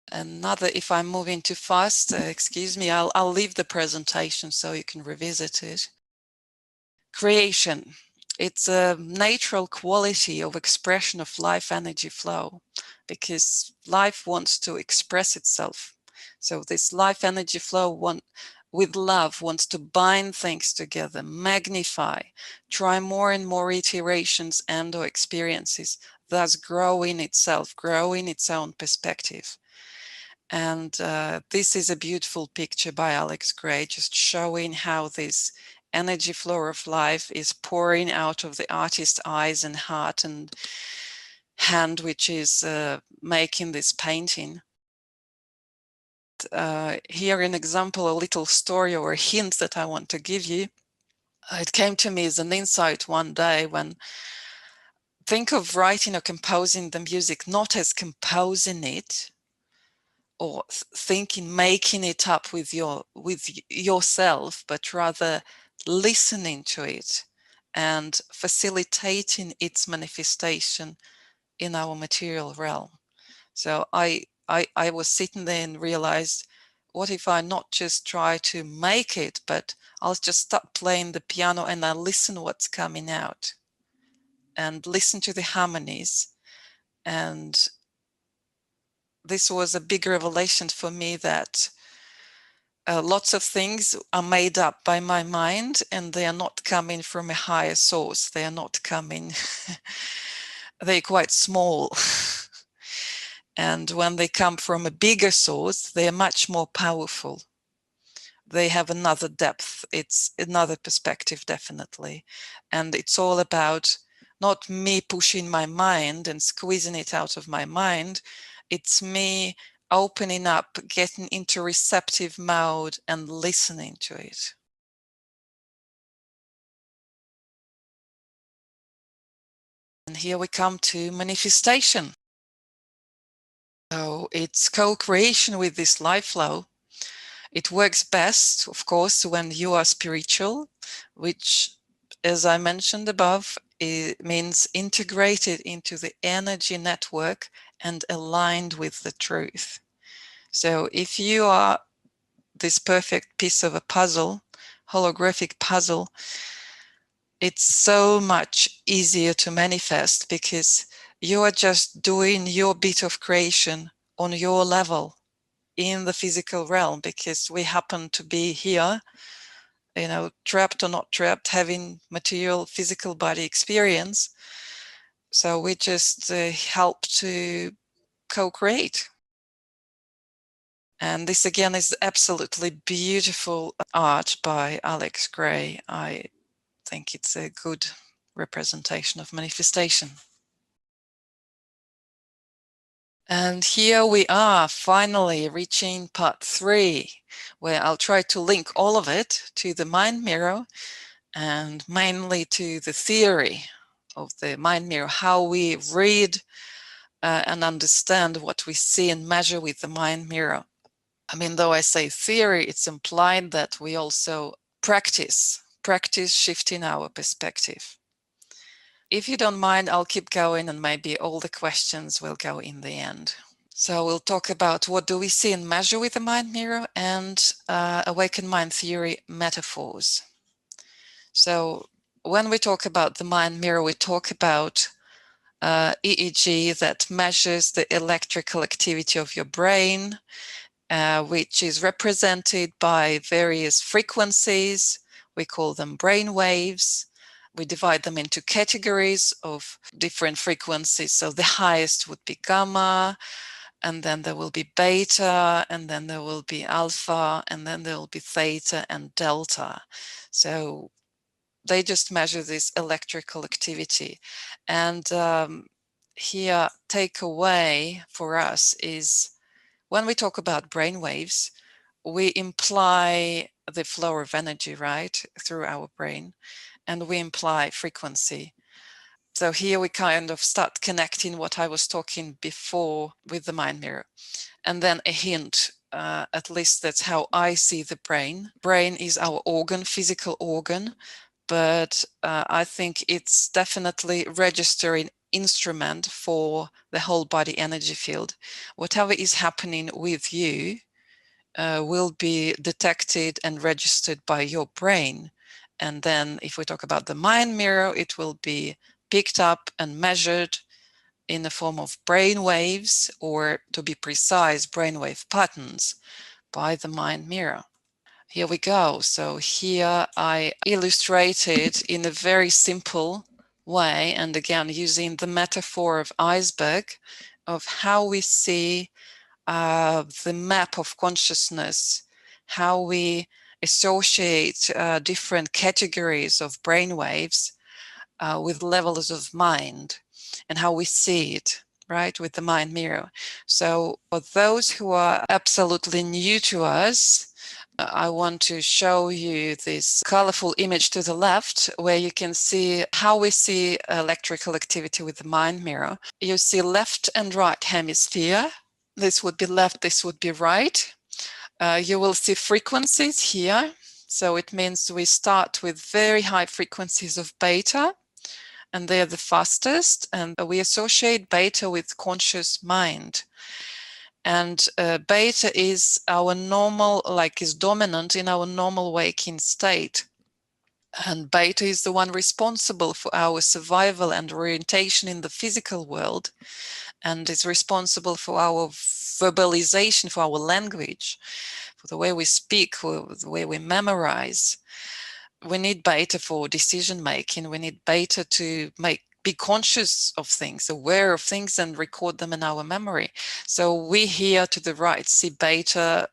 Another, if I'm moving too fast, excuse me, I'll leave the presentation so you can revisit it. Creation. It's a natural quality of expression of life energy flow, because life wants to express itself. So this life energy flow with love wants to bind things together, magnify, try more and more iterations and or experiences, thus growing itself, growing its own perspective. And this is a beautiful picture by Alex Gray, just showing how this energy flow of life is pouring out of the artist's eyes and heart and hand, which is making this painting. Here an example, a little story or a hint that I want to give you. It came to me as an insight one day when, think of writing or composing the music not as composing it, or thinking, making it up with yourself, but rather listening to it and facilitating its manifestation in our material realm. So I was sitting there and realized, what if I not just try to make it, but I'll just start playing the piano and I listen what's coming out and listen to the harmonies. And this was a big revelation for me, that lots of things are made up by my mind, and they are not coming from a higher source. They are not coming, they're quite small. And when they come from a bigger source, they are much more powerful. They have another depth. It's another perspective, definitely. And it's all about not me pushing my mind and squeezing it out of my mind. It's me opening up, getting into receptive mode and listening to it. And here we come to manifestation. So it's co-creation with this life flow. It works best, of course, when you are spiritual, which, as I mentioned above, it means integrated into the energy network and aligned with the truth. So if you are this perfect piece of a puzzle, holographic puzzle, it's so much easier to manifest because you are just doing your bit of creation on your level in the physical realm, because we happen to be here, you know, trapped or not trapped, having material physical body experience. So we just help to co-create. And this again is absolutely beautiful art by Alex Gray. I think it's a good representation of manifestation. And here we are, finally reaching part 3, where I'll try to link all of it to the mind mirror and mainly to the theory of the mind mirror, how we read and understand what we see and measure with the mind mirror. I mean, though I say theory, it's implied that we also practice shifting our perspective. If you don't mind, I'll keep going and maybe all the questions will go in the end. So we'll talk about what do we see and measure with the mind mirror and awakened mind theory metaphors. So when we talk about the mind mirror, we talk about EEG that measures the electrical activity of your brain, which is represented by various frequencies. We call them brain waves. We divide them into categories of different frequencies. So the highest would be gamma, and then there will be beta, and then there will be alpha, and then there will be theta and delta. So they just measure this electrical activity. And here, takeaway for us is when we talk about brain waves, we imply the flow of energy, right, through our brain, and we imply frequency. So here we kind of start connecting what I was talking before with the mind mirror. And then a hint, at least that's how I see the brain. Brain is our organ, physical organ, but I think it's definitely registering instrument for the whole body energy field. Whatever is happening with you will be detected and registered by your brain. And then if we talk about the mind mirror, it will be picked up and measured in the form of brain waves, or to be precise, brainwave patterns by the mind mirror. Here we go. So here I illustrated in a very simple way, and again using the metaphor of iceberg, of how we see the map of consciousness, how we associate different categories of brainwaves with levels of mind, and how we see it, right, with the mind mirror. So for those who are absolutely new to us, I want to show you this colorful image to the left where you can see how we see electrical activity with the mind mirror. You see left and right hemisphere. This would be left, this would be right. You will see frequencies here. So it means we start with very high frequencies of beta, and they're the fastest, and we associate beta with conscious mind. And beta is our normal, like is dominant in our normal waking state. And beta is the one responsible for our survival and orientation in the physical world, and is responsible for our verbalization, for our language, for the way we speak, for the way we memorize. We need beta for decision making. We need beta to be conscious of things, aware of things, and record them in our memory. So we here to the right see beta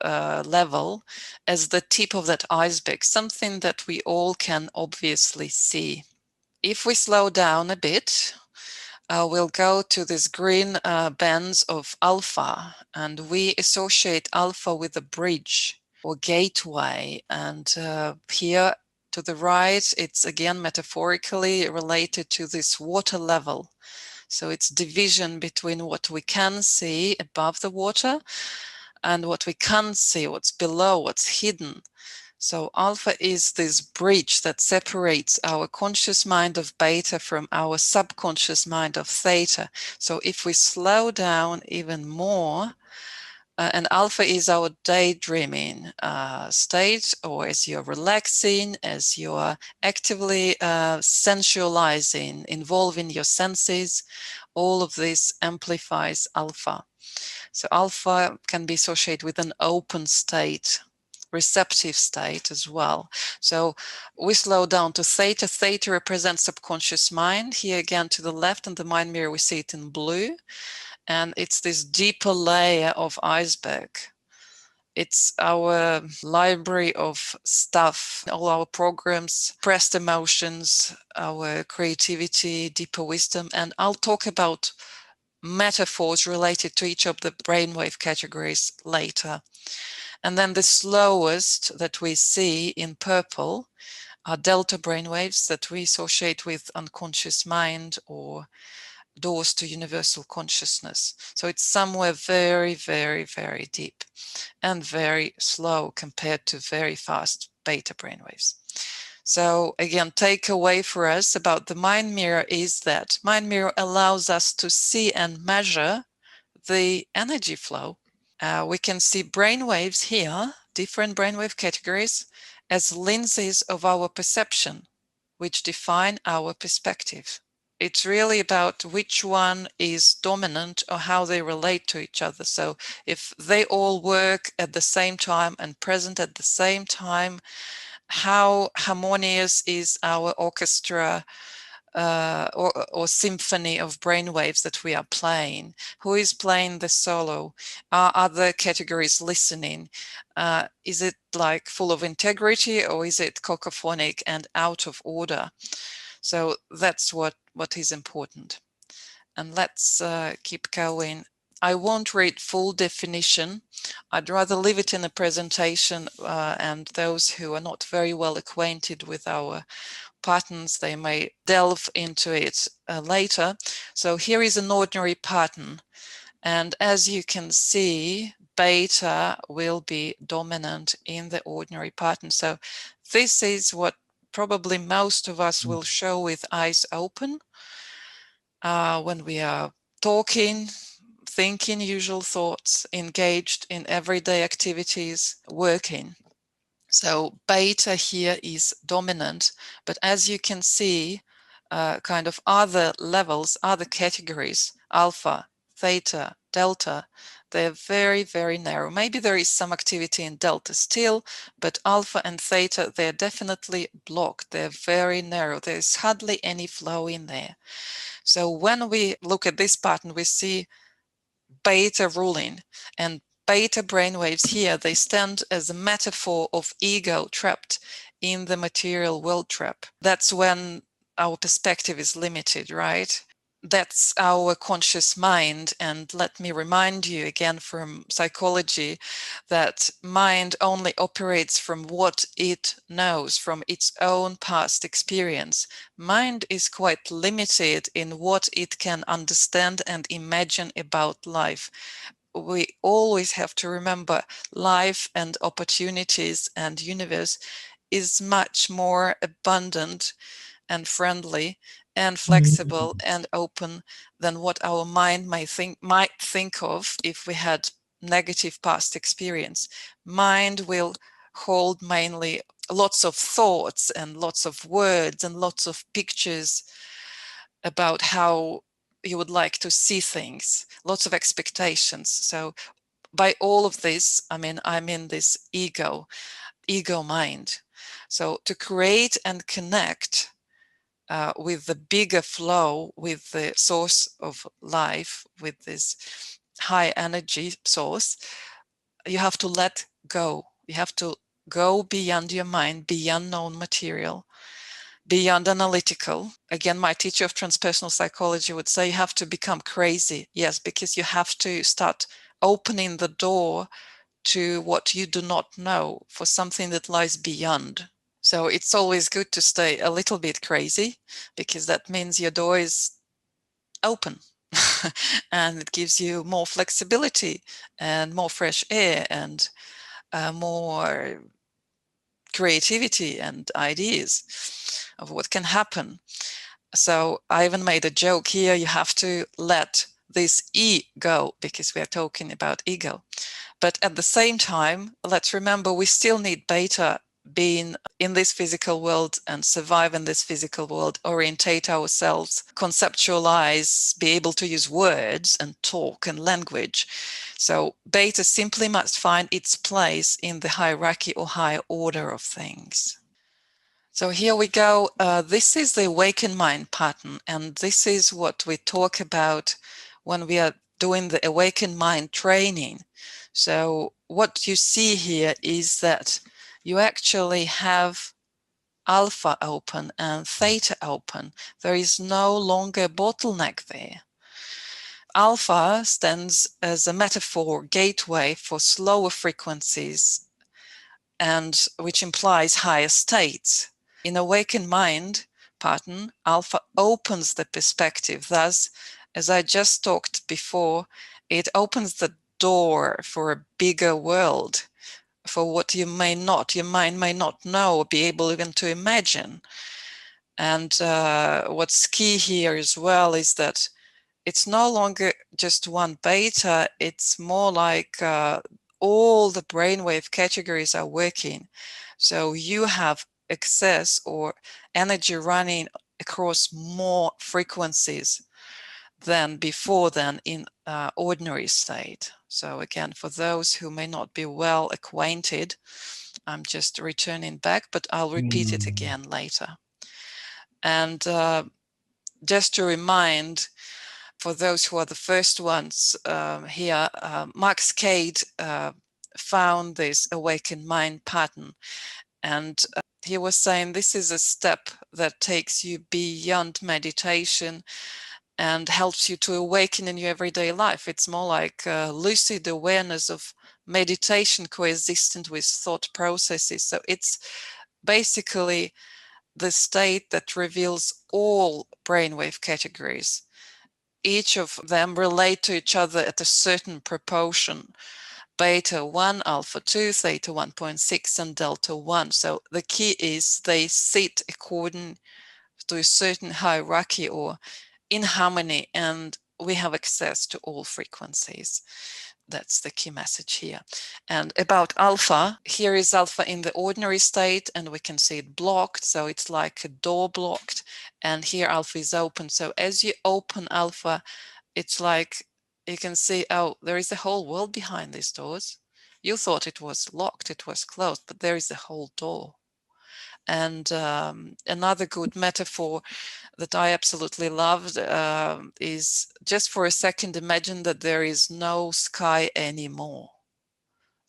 level as the tip of that iceberg, something that we all can obviously see. If we slow down a bit, we'll go to this green bands of alpha, and we associate alpha with a bridge or gateway. And here to the right, it's again metaphorically related to this water level. So it's division between what we can see above the water and what we can't see, what's below, what's hidden. So alpha is this bridge that separates our conscious mind of beta from our subconscious mind of theta. So if we slow down even more, and alpha is our daydreaming state, or as you're relaxing, as you're actively sensualizing, involving your senses, all of this amplifies alpha. So alpha can be associated with an open state, receptive state as well. So we slow down to theta. Theta represents subconscious mind. Here again to the left in the mind mirror, we see it in blue. And it's this deeper layer of iceberg. It's our library of stuff, all our programs, pressed emotions, our creativity, deeper wisdom. And I'll talk about metaphors related to each of the brainwave categories later. And then the slowest that we see in purple are delta brainwaves that we associate with unconscious mind or doors to universal consciousness. So it's somewhere very, very, very deep and very slow compared to very fast beta brainwaves. So again, takeaway for us about the mind mirror is that mind mirror allows us to see and measure the energy flow. We can see brain waves here, different brainwave categories, as lenses of our perception, which define our perspective. It's really about which one is dominant or how they relate to each other. So if they all work at the same time and present at the same time, how harmonious is our orchestra or symphony of brainwaves that we are playing? Who is playing the solo? Are other categories listening? Is it like full of integrity, or is it cacophonic and out of order? So that's what is important. And let's keep going. I won't read full definition. I'd rather leave it in a presentation, and those who are not very well acquainted with our patterns, they may delve into it later. So here is an ordinary pattern. And as you can see, beta will be dominant in the ordinary pattern. So this is what probably most of us will show with eyes open when we are talking, thinking usual thoughts, engaged in everyday activities, working. So beta here is dominant, but as you can see, kind of other levels, other categories, alpha, theta, delta, they're very, very narrow. Maybe there is some activity in delta still, but alpha and theta, they're definitely blocked. They're very narrow. There's hardly any flow in there. So when we look at this pattern, we see beta ruling, and beta brainwaves here, they stand as a metaphor of ego trapped in the material world trap. That's when our perspective is limited, right? That's our conscious mind. And let me remind you again from psychology that mind only operates from what it knows, from its own past experience. Mind is quite limited in what it can understand and imagine about life. We always have to remember life and opportunities and universe is much more abundant and friendly and flexible and open than what our mind might think of if we had negative past experience. Mind will hold mainly lots of thoughts and lots of words and lots of pictures about how you would like to see things, lots of expectations. So by all of this, I'm in this ego mind. So to create and connect with the bigger flow, with the source of life, with this high energy source, you have to let go. You have to go beyond your mind, beyond known material, beyond analytical. Again, my teacher of transpersonal psychology would say you have to become crazy. Yes, because you have to start opening the door to what you do not know, for something that lies beyond. So it's always good to stay a little bit crazy, because that means your door is open and it gives you more flexibility and more fresh air and more creativity and ideas of what can happen. So I even made a joke here, you have to let this go, because we are talking about ego. But at the same time, let's remember we still need beta, being in this physical world and survive in this physical world, orientate ourselves, conceptualize, be able to use words and talk and language. So beta simply must find its place in the hierarchy or higher order of things. So here we go. This is the awakened mind pattern, and this is what we talk about when we are doing the awakened mind training. So what you see here is that you actually have alpha open and theta open. There is no longer bottleneck there. Alpha stands as a metaphor, gateway for slower frequencies, and which implies higher states. In awakened mind pattern, alpha opens the perspective. Thus, as I just talked before, it opens the door for a bigger world, for what your mind may not know or be able even to imagine. And what's key here as well is that it's no longer just one beta, it's more like all the brainwave categories are working. So you have access or energy running across more frequencies than before, than in ordinary state. So again, for those who may not be well acquainted, I'm just returning back, but I'll repeat it again later. And just to remind, for those who are the first ones here, Max Cade found this awakened mind pattern. And he was saying this is a step that takes you beyond meditation and helps you to awaken in your everyday life. It's more like lucid awareness of meditation coexistent with thought processes. So it's basically the state that reveals all brainwave categories. Each of them relate to each other at a certain proportion. Beta 1, alpha 2, theta 1.6, and delta 1. So the key is they sit according to a certain hierarchy or in harmony, and we have access to all frequencies. That's the key message here. And about alpha, here is alpha in the ordinary state, and we can see it blocked. So it's like a door blocked, and here alpha is open. So as you open alpha, it's like you can see, oh, there is a whole world behind these doors. You thought it was locked, it was closed, but there is a whole door. And another good metaphor that I absolutely loved is just for a second, imagine that there is no sky anymore.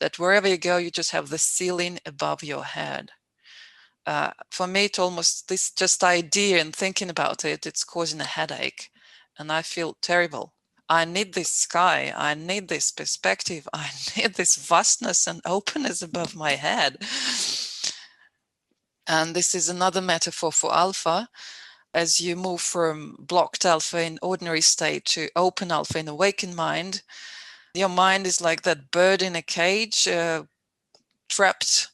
That wherever you go, you just have the ceiling above your head. For me, it almost, this just idea and thinking about it, it's causing a headache. And I feel terrible. I need this sky. I need this perspective. I need this vastness and openness above my head. And this is another metaphor for alpha. As you move from blocked alpha in ordinary state to open alpha in awakened mind, your mind is like that bird in a cage, trapped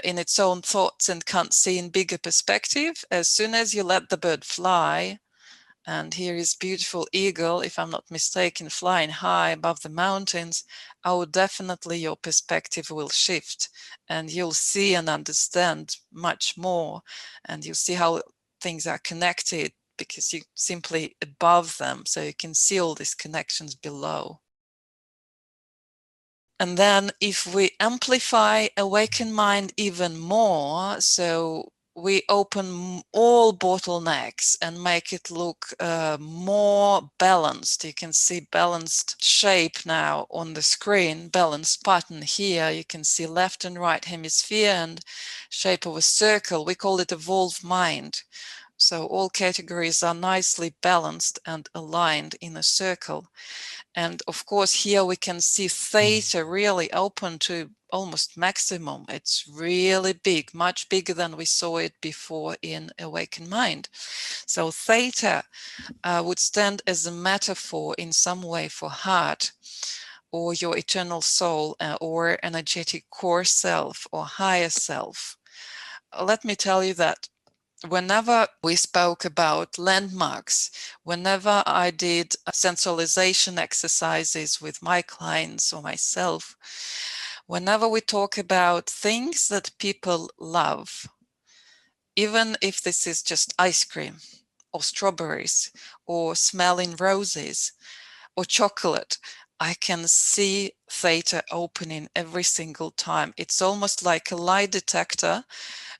in its own thoughts and can't see in bigger perspective. As soon as you let the bird fly, and here is beautiful eagle, if I'm not mistaken, flying high above the mountains, oh, definitely your perspective will shift and you'll see and understand much more, and you'll see how things are connected because you're simply above them, so you can see all these connections below. And then if we amplify awakened mind even more, so we open all bottlenecks and make it look more balanced. You can see balanced shape now on the screen, balanced pattern here. You can see left and right hemisphere and shape of a circle. We call it evolved mind. So all categories are nicely balanced and aligned in a circle. And of course, here we can see theta really open to almost maximum. It's really big, much bigger than we saw it before in Awakened Mind. So theta would stand as a metaphor in some way for heart, or your eternal soul, or energetic core self, or higher self. Let me tell you that whenever we spoke about landmarks, whenever I did sensualization exercises with my clients or myself, whenever we talk about things that people love, even if this is just ice cream or strawberries or smelling roses or chocolate, I can see theta opening every single time. It's almost like a lie detector,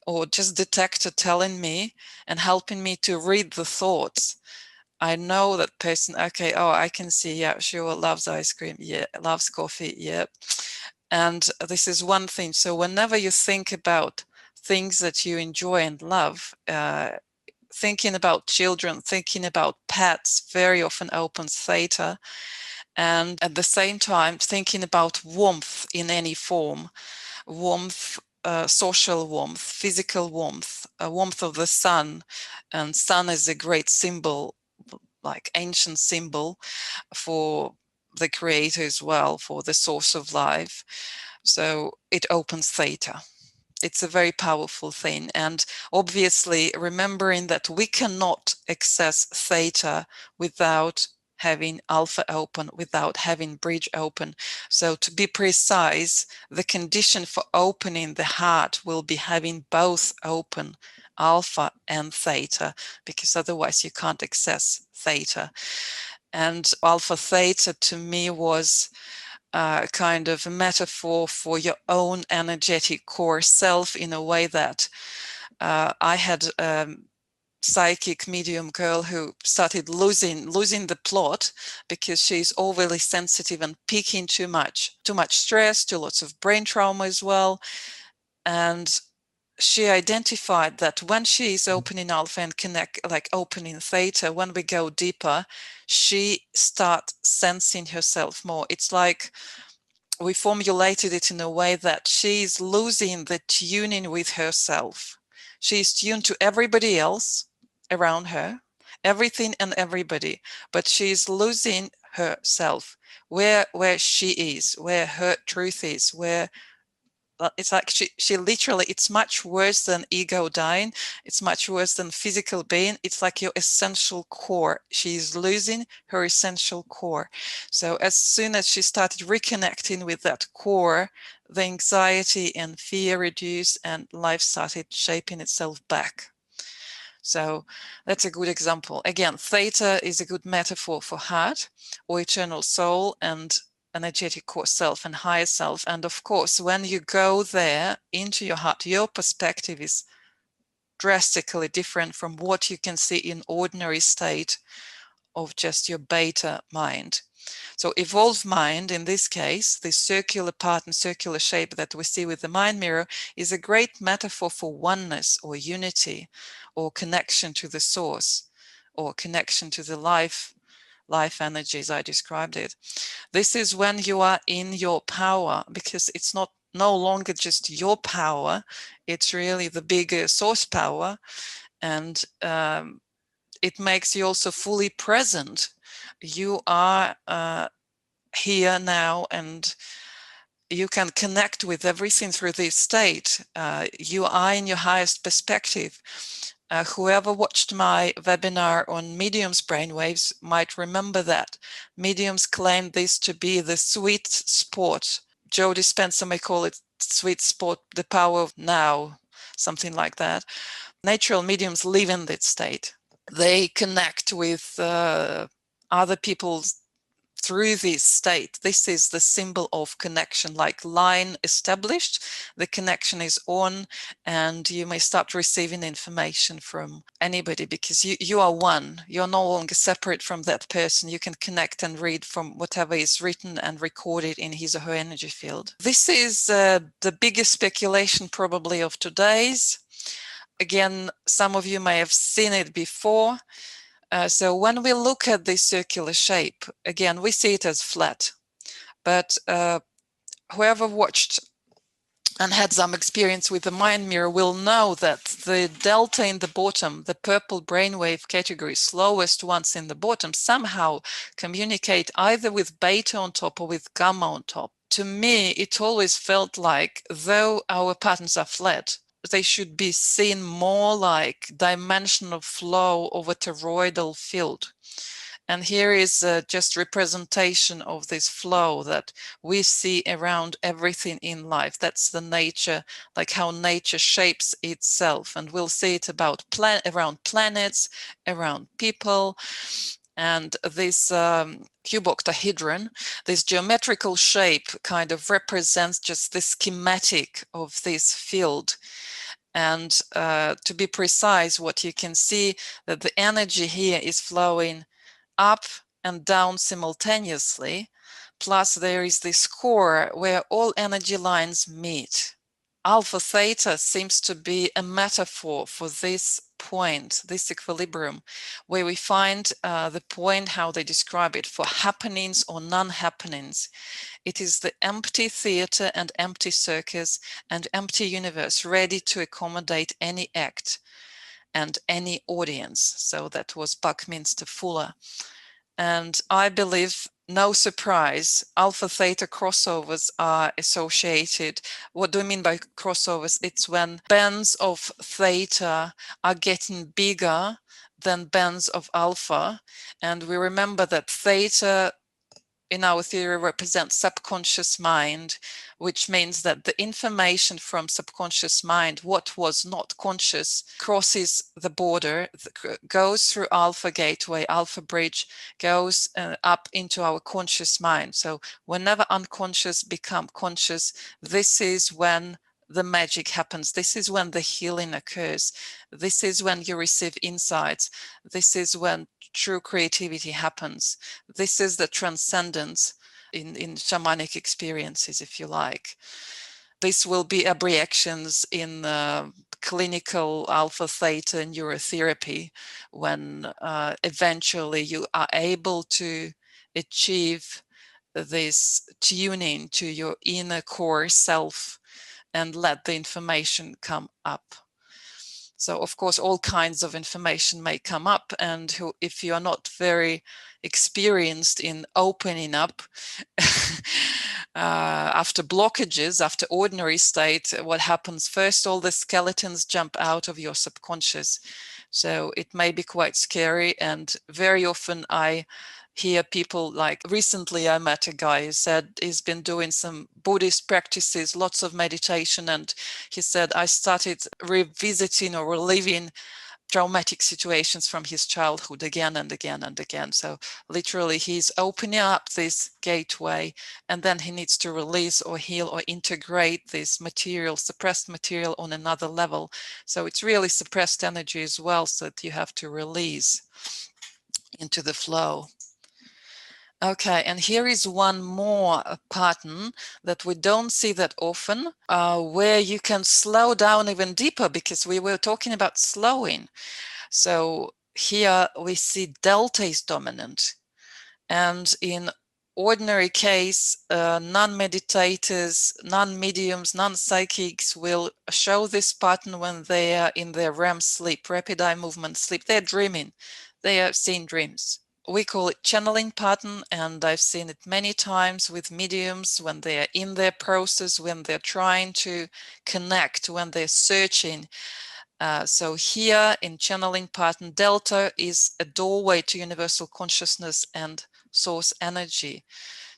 or just detector telling me and helping me to read the thoughts. I know that person, okay, oh, I can see, yeah, sure, loves ice cream, yeah, loves coffee, yeah. And this is one thing. So whenever you think about things that you enjoy and love, thinking about children, thinking about pets very often opens theta. And at the same time, thinking about warmth in any form, warmth, social warmth, physical warmth, warmth of the sun. And sun is a great symbol, like ancient symbol for the creator as well, for the source of life. So it opens theta. It's a very powerful thing. And obviously, remembering that we cannot access theta without having alpha open, without having bridge open. So to be precise, the condition for opening the heart will be having both open, alpha and theta, because otherwise you can't access theta. And alpha theta to me was kind of a metaphor for your own energetic core self, in a way that I had psychic medium girl who started losing the plot because she's overly sensitive and peaking too much stress, too lots of brain trauma as well. And she identified that when she is opening alpha and connect, like opening theta, when we go deeper, she starts sensing herself more. It's like we formulated it in a way that she's losing the tuning with herself. She's tuned to everybody else around her, everything and everybody, but she's losing herself, where she is, where her truth is, where it's like she literally, it's much worse than ego dying. It's much worse than physical being. It's like your essential core. She's losing her essential core. So as soon as she started reconnecting with that core, the anxiety and fear reduced and life started shaping itself back. So that's a good example. Again, theta is a good metaphor for heart or eternal soul and energetic core self and higher self. And of course, when you go there into your heart, your perspective is drastically different from what you can see in ordinary state of just your beta mind. So evolved mind, in this case, the circular pattern, circular shape that we see with the mind mirror, is a great metaphor for oneness or unity or connection to the source or connection to the life energies I described it. This is when you are in your power, because it's no longer just your power, it's really the bigger source power, and it makes you also fully present. You are here now, and you can connect with everything through this state. You are in your highest perspective. Whoever watched my webinar on mediums brainwaves might remember that mediums claim this to be the sweet spot. Joe Dispenza may call it sweet spot, the power of now, something like that. Natural mediums live in that state. They connect with other people's through this state. This is the symbol of connection, like line established, the connection is on, and you may start receiving information from anybody because you are one. You're no longer separate from that person. You can connect and read from whatever is written and recorded in his or her energy field. This is the biggest speculation probably of today's. Again, some of you may have seen it before. So when we look at this circular shape, again, we see it as flat. But whoever watched and had some experience with the mind mirror will know that the delta in the bottom, the purple brainwave category, slowest ones in the bottom, somehow communicate either with beta on top or with gamma on top. To me, it always felt like, though our patterns are flat, they should be seen more like dimensional flow of a toroidal field. And here is just representation of this flow that we see around everything in life. That's the nature, like how nature shapes itself. And we'll see it about around planets, around people. And this cuboctahedron, this geometrical shape kind of represents just the schematic of this field. And to be precise, what you can see that the energy here is flowing up and down simultaneously, plus there is this core where all energy lines meet. Alpha theta seems to be a metaphor for this point, this equilibrium, where we find the point, how they describe it, for happenings or non-happenings. It is the empty theater and empty circus and empty universe ready to accommodate any act and any audience. So that was Buckminster Fuller. And I believe, no surprise, alpha theta crossovers are associated. What do I mean by crossovers? It's when bands of theta are getting bigger than bands of alpha. And we remember that theta in our theory represents subconscious mind, which means that the information from subconscious mind, what was not conscious, crosses the border, goes through alpha gateway, alpha bridge, goes up into our conscious mind. So whenever unconscious become conscious, this is when the magic happens. This is when the healing occurs. This is when you receive insights. This is when true creativity happens. This is the transcendence in shamanic experiences, if you like. This will be reactions in clinical alpha theta neurotherapy when eventually you are able to achieve this tuning to your inner core self and let the information come up. So, of course, all kinds of information may come up, and if you are not very experienced in opening up after blockages, after ordinary state, what happens first? All the skeletons jump out of your subconscious. So it may be quite scary, and very often I hear people, like recently I met a guy who said he's been doing some Buddhist practices, lots of meditation, and he said, I started revisiting or reliving traumatic situations from his childhood again and again and again. So literally he's opening up this gateway, and then he needs to release or heal or integrate this material, suppressed material, on another level. So it's really suppressed energy as well, so that you have to release into the flow. Okay, and here is one more pattern that we don't see that often, where you can slow down even deeper, because we were talking about slowing. So here we see delta is dominant. And in ordinary case, non-meditators, non-mediums, non-psychics will show this pattern when they are in their REM sleep, rapid eye movement sleep. They're dreaming. They are seeing dreams. We call it channeling pattern, and I've seen it many times with mediums when they are in their process, when they're trying to connect, when they're searching. So here in channeling pattern, delta is a doorway to universal consciousness and source energy.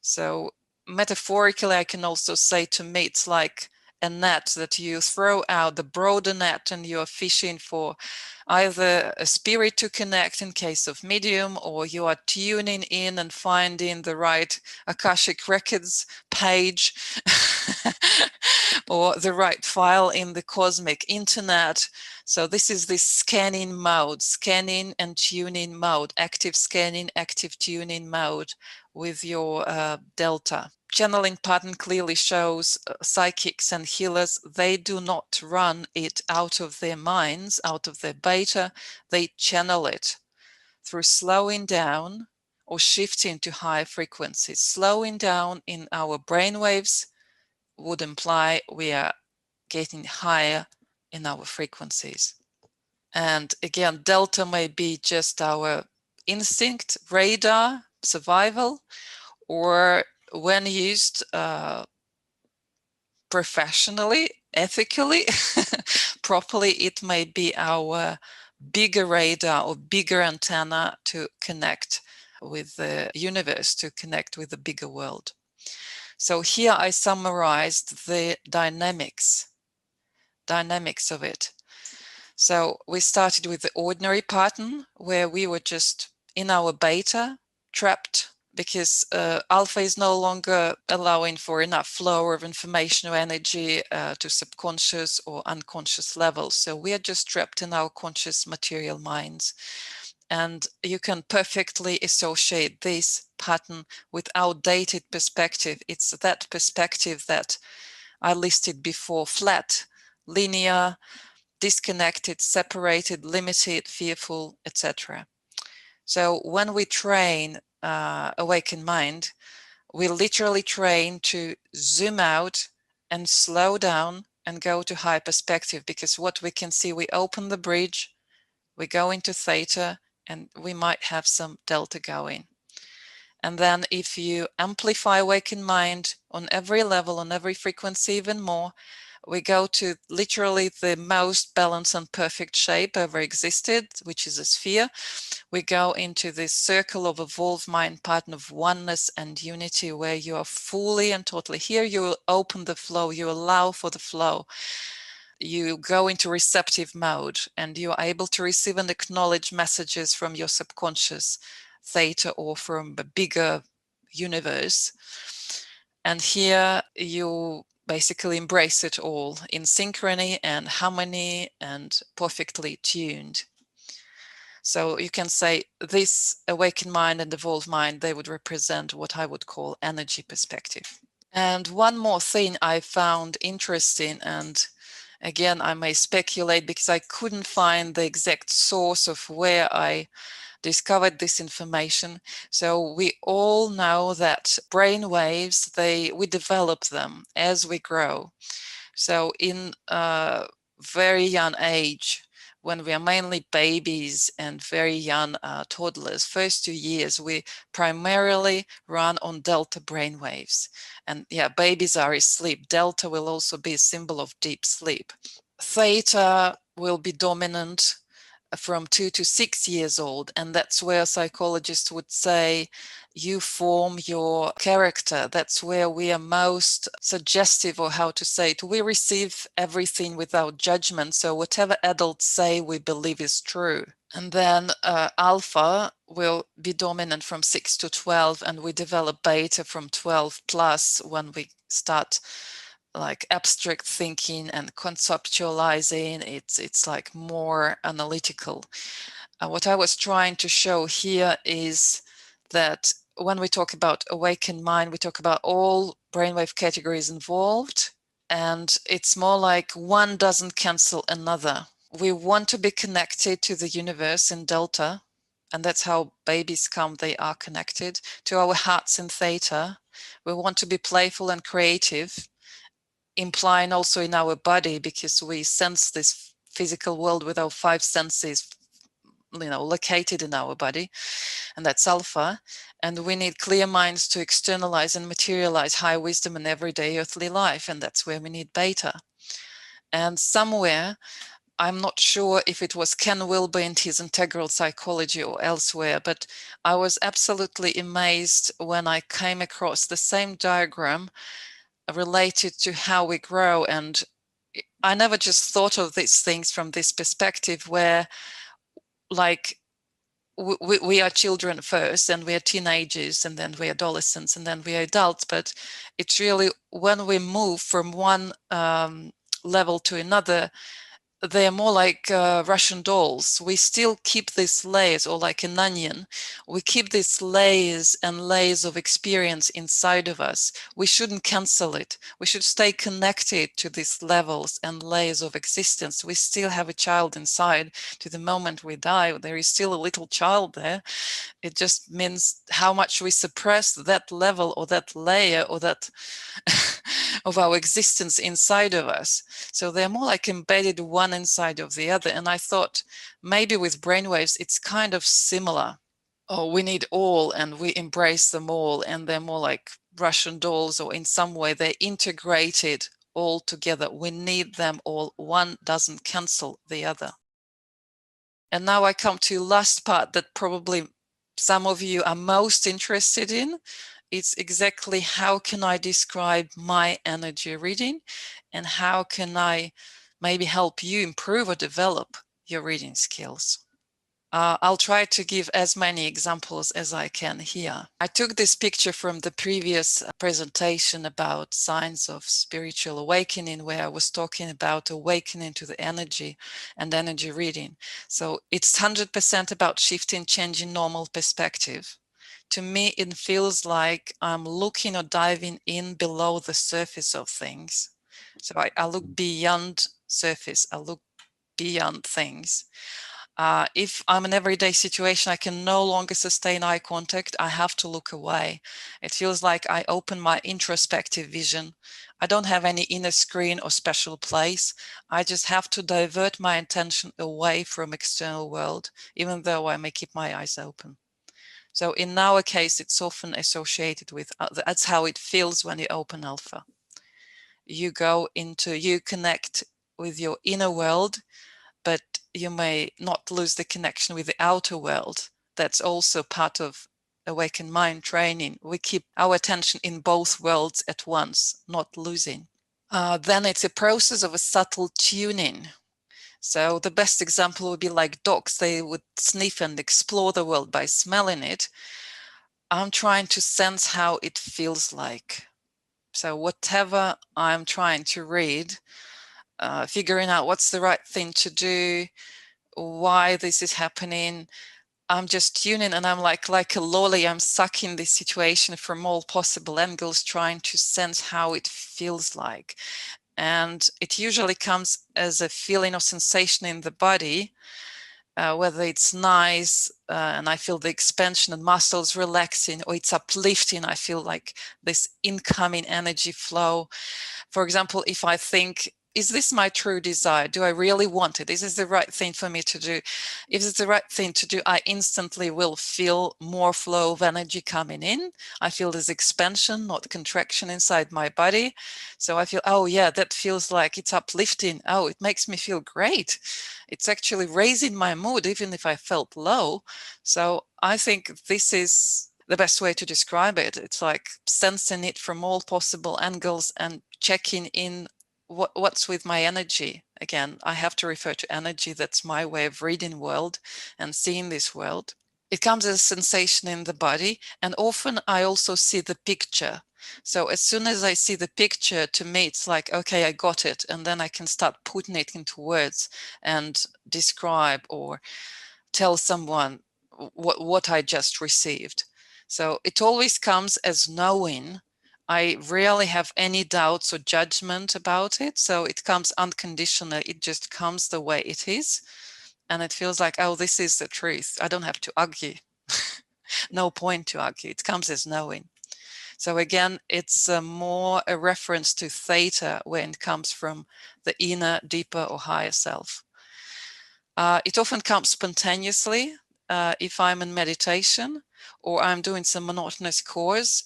So metaphorically, I can also say, to me, it's like a net that you throw out, the broader net, and you're fishing for either a spirit to connect in case of medium, or you are tuning in and finding the right Akashic Records page or the right file in the cosmic internet. So this is the scanning mode, scanning and tuning mode, active scanning, active tuning mode with your delta. Channeling pattern clearly shows psychics and healers, they do not run it out of their minds, out of their beta, they channel it through slowing down or shifting to higher frequencies. Slowing down in our brainwaves would imply we are getting higher in our frequencies. And again, delta may be just our instinct, radar, survival, or when used professionally, ethically, properly, it may be our bigger radar or bigger antenna to connect with the universe, to connect with the bigger world. So here I summarized the dynamics of it. So we started with the ordinary pattern where we were just in our beta, trapped, because alpha is no longer allowing for enough flow of information or energy to subconscious or unconscious levels. So we are just trapped in our conscious material minds. And you can perfectly associate this pattern with outdated perspective. It's that perspective that I listed before: flat, linear, disconnected, separated, limited, fearful, etc. So when we train awakened mind, we literally train to zoom out and slow down and go to high perspective, because what we can see, we open the bridge, we go into theta, and we might have some delta going. And then if you amplify awakened mind on every level, on every frequency even more, we go to literally the most balanced and perfect shape ever existed, which is a sphere. We go into this circle of evolved mind pattern of oneness and unity, where you are fully and totally here. You open the flow, you allow for the flow. You go into receptive mode, and you are able to receive and acknowledge messages from your subconscious theta or from a bigger universe. And here you basically embrace it all in synchrony and harmony and perfectly tuned. So you can say this awakened mind and evolved mind, they would represent what I would call energy perspective. And one more thing I found interesting, and again, I may speculate because I couldn't find the exact source of where I discovered this information. So we all know that brain waves, we develop them as we grow. So in a very young age, when we are mainly babies and very young toddlers, first 2 years, we primarily run on delta brain waves. And yeah, babies are asleep. Delta will also be a symbol of deep sleep. Theta will be dominant from 2 to 6 years old, and that's where psychologists would say you form your character. That's where we are most suggestive, or how to say it, we receive everything without judgment, so whatever adults say we believe is true. And then alpha will be dominant from 6 to 12, and we develop beta from 12 plus, when we start like abstract thinking and conceptualizing. It's like more analytical. What I was trying to show here is that when we talk about awakened mind, we talk about all brainwave categories involved, and it's more like one doesn't cancel another. We want to be connected to the universe in delta, and that's how babies come, they are connected to our hearts in theta. We want to be playful and creative, implying also in our body, because we sense this physical world with our 5 senses, located in our body, and that's alpha. And we need clear minds to externalize and materialize high wisdom in everyday earthly life, and that's where we need beta. And somewhere, I'm not sure if it was Ken Wilber in his Integral Psychology or elsewhere, but I was absolutely amazed when I came across the same diagram related to how we grow. And I never just thought of these things from this perspective where, like, we are children first, and we are teenagers, and then we're adolescents, and then we're adults. But it's really when we move from one level to another, they're more like Russian dolls. We still keep these layers, or like an onion. We keep these layers and layers of experience inside of us. We shouldn't cancel it. We should stay connected to these levels and layers of existence. We still have a child inside. To the moment we die, there is still a little child there. It just means how much we suppress that level or that layer or that of our existence inside of us. So they're more like embedded one inside of the other. And I thought maybe with brainwaves, it's kind of similar. Oh, we need all, and we embrace them all, and they're more like Russian dolls, or in some way they're integrated all together. We need them all. One doesn't cancel the other. And now I come to last part that probably some of you are most interested in. It's exactly how can I describe my energy reading, and how can I maybe help you improve or develop your reading skills. I'll try to give as many examples as I can here. I took this picture from the previous presentation about signs of spiritual awakening, where I was talking about awakening to the energy and energy reading. So it's 100% about shifting, changing normal perspective. To me, it feels like I'm looking or diving in below the surface of things. So I look beyond surface, I look beyond things. If I'm in an everyday situation, I can no longer sustain eye contact. I have to look away. It feels like I open my introspective vision. I don't have any inner screen or special place. I just have to divert my attention away from external world, even though I may keep my eyes open. So in our case, it's often associated with, that's how it feels when you open alpha. You connect with your inner world, but you may not lose the connection with the outer world. That's also part of awakened mind training. We keep our attention in both worlds at once, not losing. Then it's a process of a subtle tuning. So the best example would be like dogs. They would sniff and explore the world by smelling it. I'm trying to sense how it feels like. So whatever I'm trying to read, figuring out what's the right thing to do, why this is happening, I'm just tuning, and I'm like a lolly. I'm sucking this situation from all possible angles, trying to sense how it feels like. And it usually comes as a feeling or sensation in the body, whether it's nice and I feel the expansion and muscles relaxing, or it's uplifting. I feel like this incoming energy flow. For example, if I think, is this my true desire? Do I really want it? Is this the right thing for me to do? If it's the right thing to do, I instantly will feel more flow of energy coming in. I feel this expansion, not contraction inside my body. So I feel, oh yeah, that feels like it's uplifting. Oh, it makes me feel great. It's actually raising my mood, even if I felt low. So I think this is the best way to describe it. It's like sensing it from all possible angles and checking in what's with my energy. Again, I have to refer to energy. That's my way of reading world and seeing this world. It comes as a sensation in the body, and often I also see the picture. So as soon as I see the picture, to me, it's like, okay, I got it. And then I can start putting it into words and describe or tell someone what I just received. So it always comes as knowing. I rarely have any doubts or judgment about it. So it comes unconditionally. It just comes the way it is. And it feels like, oh, this is the truth. I don't have to argue. No point to argue. It comes as knowing. So again, it's more a reference to theta when it comes from the inner, deeper or higher self. It often comes spontaneously if I'm in meditation or I'm doing some monotonous chores.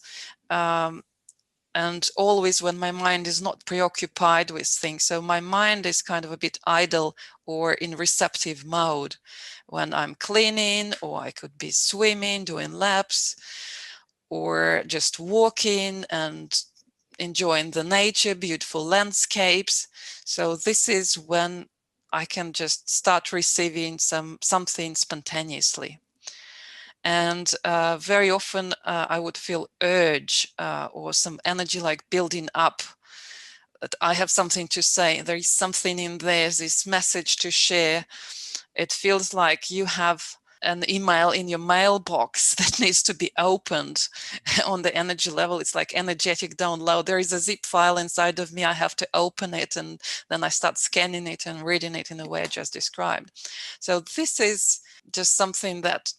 And always when my mind is not preoccupied with things. So my mind is kind of a bit idle or in receptive mode when I'm cleaning, or I could be swimming, doing laps, or just walking and enjoying the nature, beautiful landscapes. So this is when I can just start receiving something spontaneously. And very often I would feel urge or some energy like building up, that I have something to say. There is something in there, this message to share. It feels like you have an email in your mailbox that needs to be opened on the energy level. It's like energetic download. There is a zip file inside of me. I have to open it, and then I start scanning it and reading it in the way I just described. So this is just something that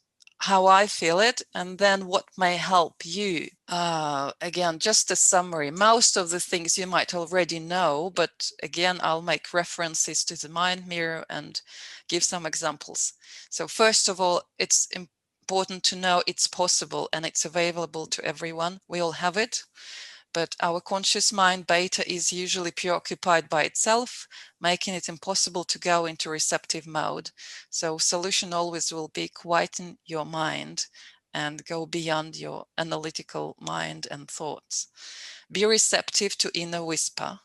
how I feel it, and then what may help you. Again, just a summary. Most of the things you might already know, but again, I'll make references to the mind mirror and give some examples. So first of all, it's important to know it's possible and it's available to everyone. We all have it. But our conscious mind, beta, is usually preoccupied by itself, making it impossible to go into receptive mode. So solution always will be quieten your mind and go beyond your analytical mind and thoughts. Be receptive to inner whisper.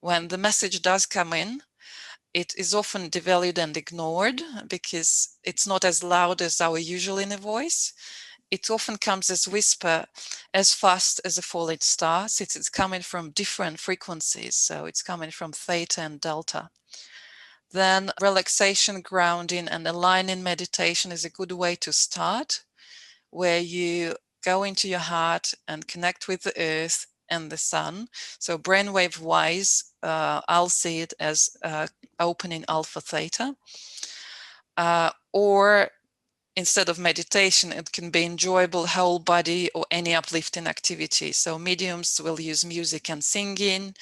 When the message does come in, it is often devalued and ignored because it's not as loud as our usual inner voice. It often comes as whisper, as fast as a falling star, since it's coming from different frequencies. So it's coming from theta and delta. Then relaxation, grounding, and aligning meditation is a good way to start, where you go into your heart and connect with the earth and the sun. So brainwave wise, I'll see it as opening alpha theta. Or instead of meditation, it can be enjoyable whole body or any uplifting activity. So mediums will use music and singing.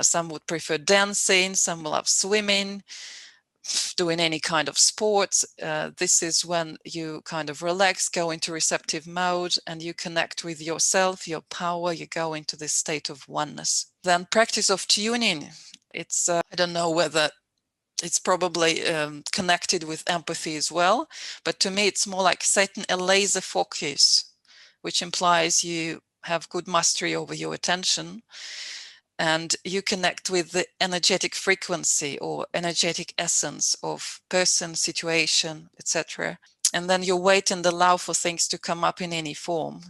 Some would prefer dancing. Some will love swimming, doing any kind of sports. This is when you kind of relax, go into receptive mode, and you connect with yourself, your power. You go into this state of oneness. Then practice of tuning. It's, I don't know whether it's probably connected with empathy as well. But to me, it's more like setting a laser focus, which implies you have good mastery over your attention and you connect with the energetic frequency or energetic essence of person, situation, etc. And then you wait and allow for things to come up in any form,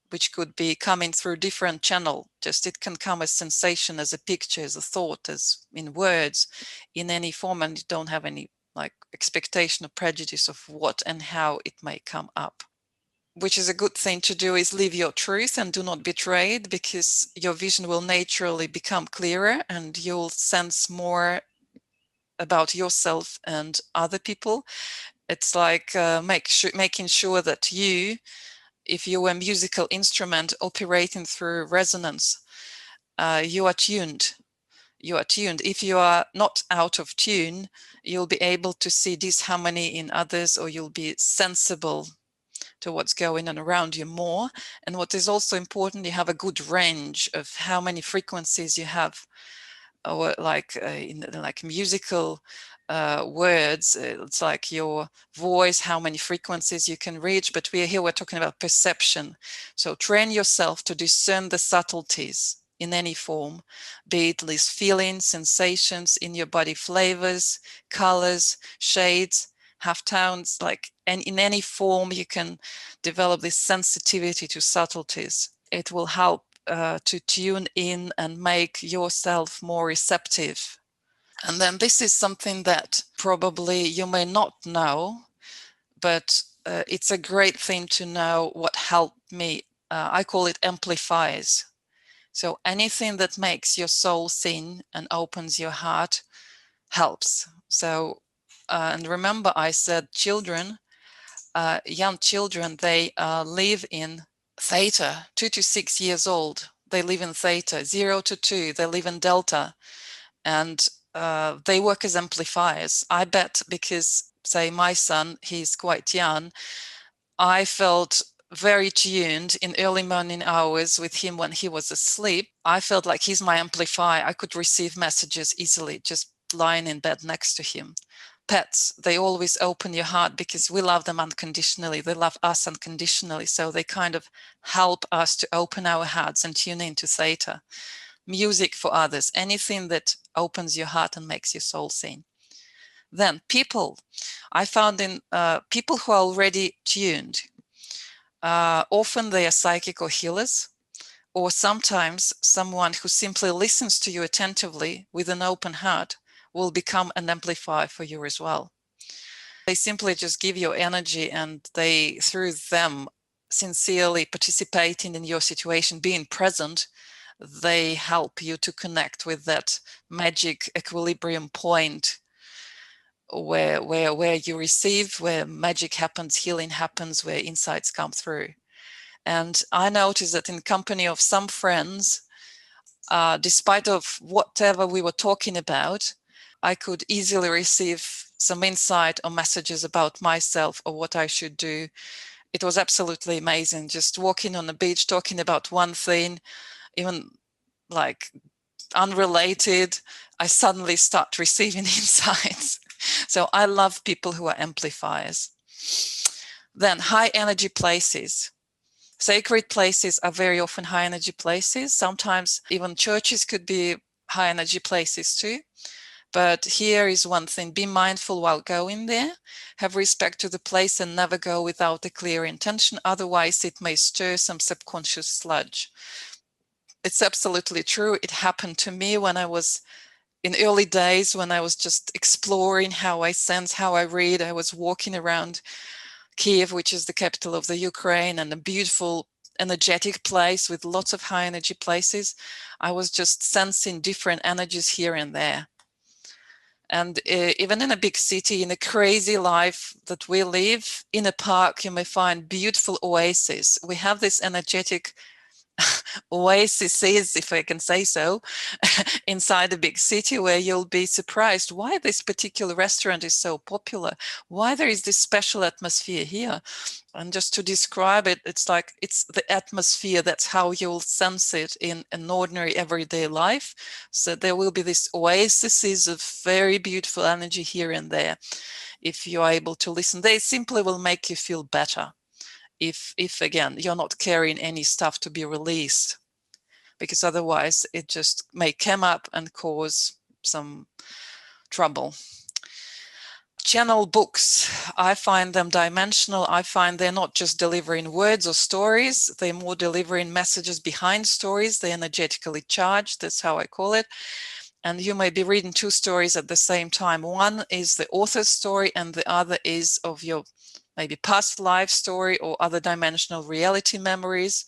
which could be coming through different channel. Just it can come as sensation, as a picture, as a thought, as in words, in any form, and you don't have any like expectation or prejudice of what and how it may come up. Which is a good thing to do, is live your truth and do not betray it, because your vision will naturally become clearer and you'll sense more about yourself and other people. It's like making sure that you, if you're a musical instrument operating through resonance, you are tuned. You are tuned. If you are not out of tune, you'll be able to see disharmony in others, or you'll be sensible to what's going on around you more. And what is also important, you have a good range of how many frequencies you have, or like in like musical words, it's like your voice, how many frequencies you can reach. But we're talking about perception. So train yourself to discern the subtleties in any form, be it these feelings, sensations in your body, flavors, colors, shades, half tones, like, and in any form you can develop this sensitivity to subtleties. It will help to tune in and make yourself more receptive. And then this is something that probably you may not know, but it's a great thing to know. What helped me, I call it amplifiers. So anything that makes your soul sing and opens your heart helps. So, and remember I said children, young children, they live in theta, 2 to 6 years old. They live in theta. 0 to 2, they live in delta. And they work as amplifiers. I bet because, say, my son, he's quite young, I felt very tuned in early morning hours with him when he was asleep. I felt like he's my amplifier. I could receive messages easily just lying in bed next to him. pets, they always open your heart because we love them unconditionally. They love us unconditionally. So they kind of help us to open our hearts and tune into theta. Music for others, anything that opens your heart and makes your soul sing. Then people, I found in people who are already tuned, often they are psychic or healers, or sometimes someone who simply listens to you attentively with an open heart will become an amplifier for you as well. They simply just give you energy, and they, through them sincerely participating in your situation, being present, they help you to connect with that magic equilibrium point where you receive, where magic happens, healing happens, where insights come through. And I noticed that in company of some friends, despite of whatever we were talking about, I could easily receive some insight or messages about myself or what I should do. It was absolutely amazing. Just walking on the beach, talking about one thing, even like unrelated, I suddenly start receiving insights. So I love people who are amplifiers. Then high energy places. Sacred places are very often high energy places. Sometimes even churches could be high energy places too. But here is one thing: be mindful while going there, have respect to the place, and never go without a clear intention. Otherwise, it may stir some subconscious sludge. It's absolutely true. It happened to me when I was in early days, when I was just exploring how I sense, how I read. I was walking around Kiev, which is the capital of the Ukraine, and a beautiful, energetic place with lots of high energy places. I was just sensing different energies here and there. And even in a big city, in a crazy life that we live, in a park, you may find beautiful oases. We have this energetic oases, if I can say so, inside a big city, where you'll be surprised why this particular restaurant is so popular, why there is this special atmosphere here. And just to describe it, it's like it's the atmosphere. That's how you'll sense it in an ordinary everyday life. So there will be these oases of very beautiful energy here and there. If you're able to listen, they simply will make you feel better. If again, you're not carrying any stuff to be released, because otherwise it just may come up and cause some trouble. Channel books, I find them dimensional. I find they're not just delivering words or stories, they're more delivering messages behind stories. They're energetically charged, that's how I call it. And you may be reading two stories at the same time. One is the author's story, and the other is of your maybe past life story or other dimensional reality memories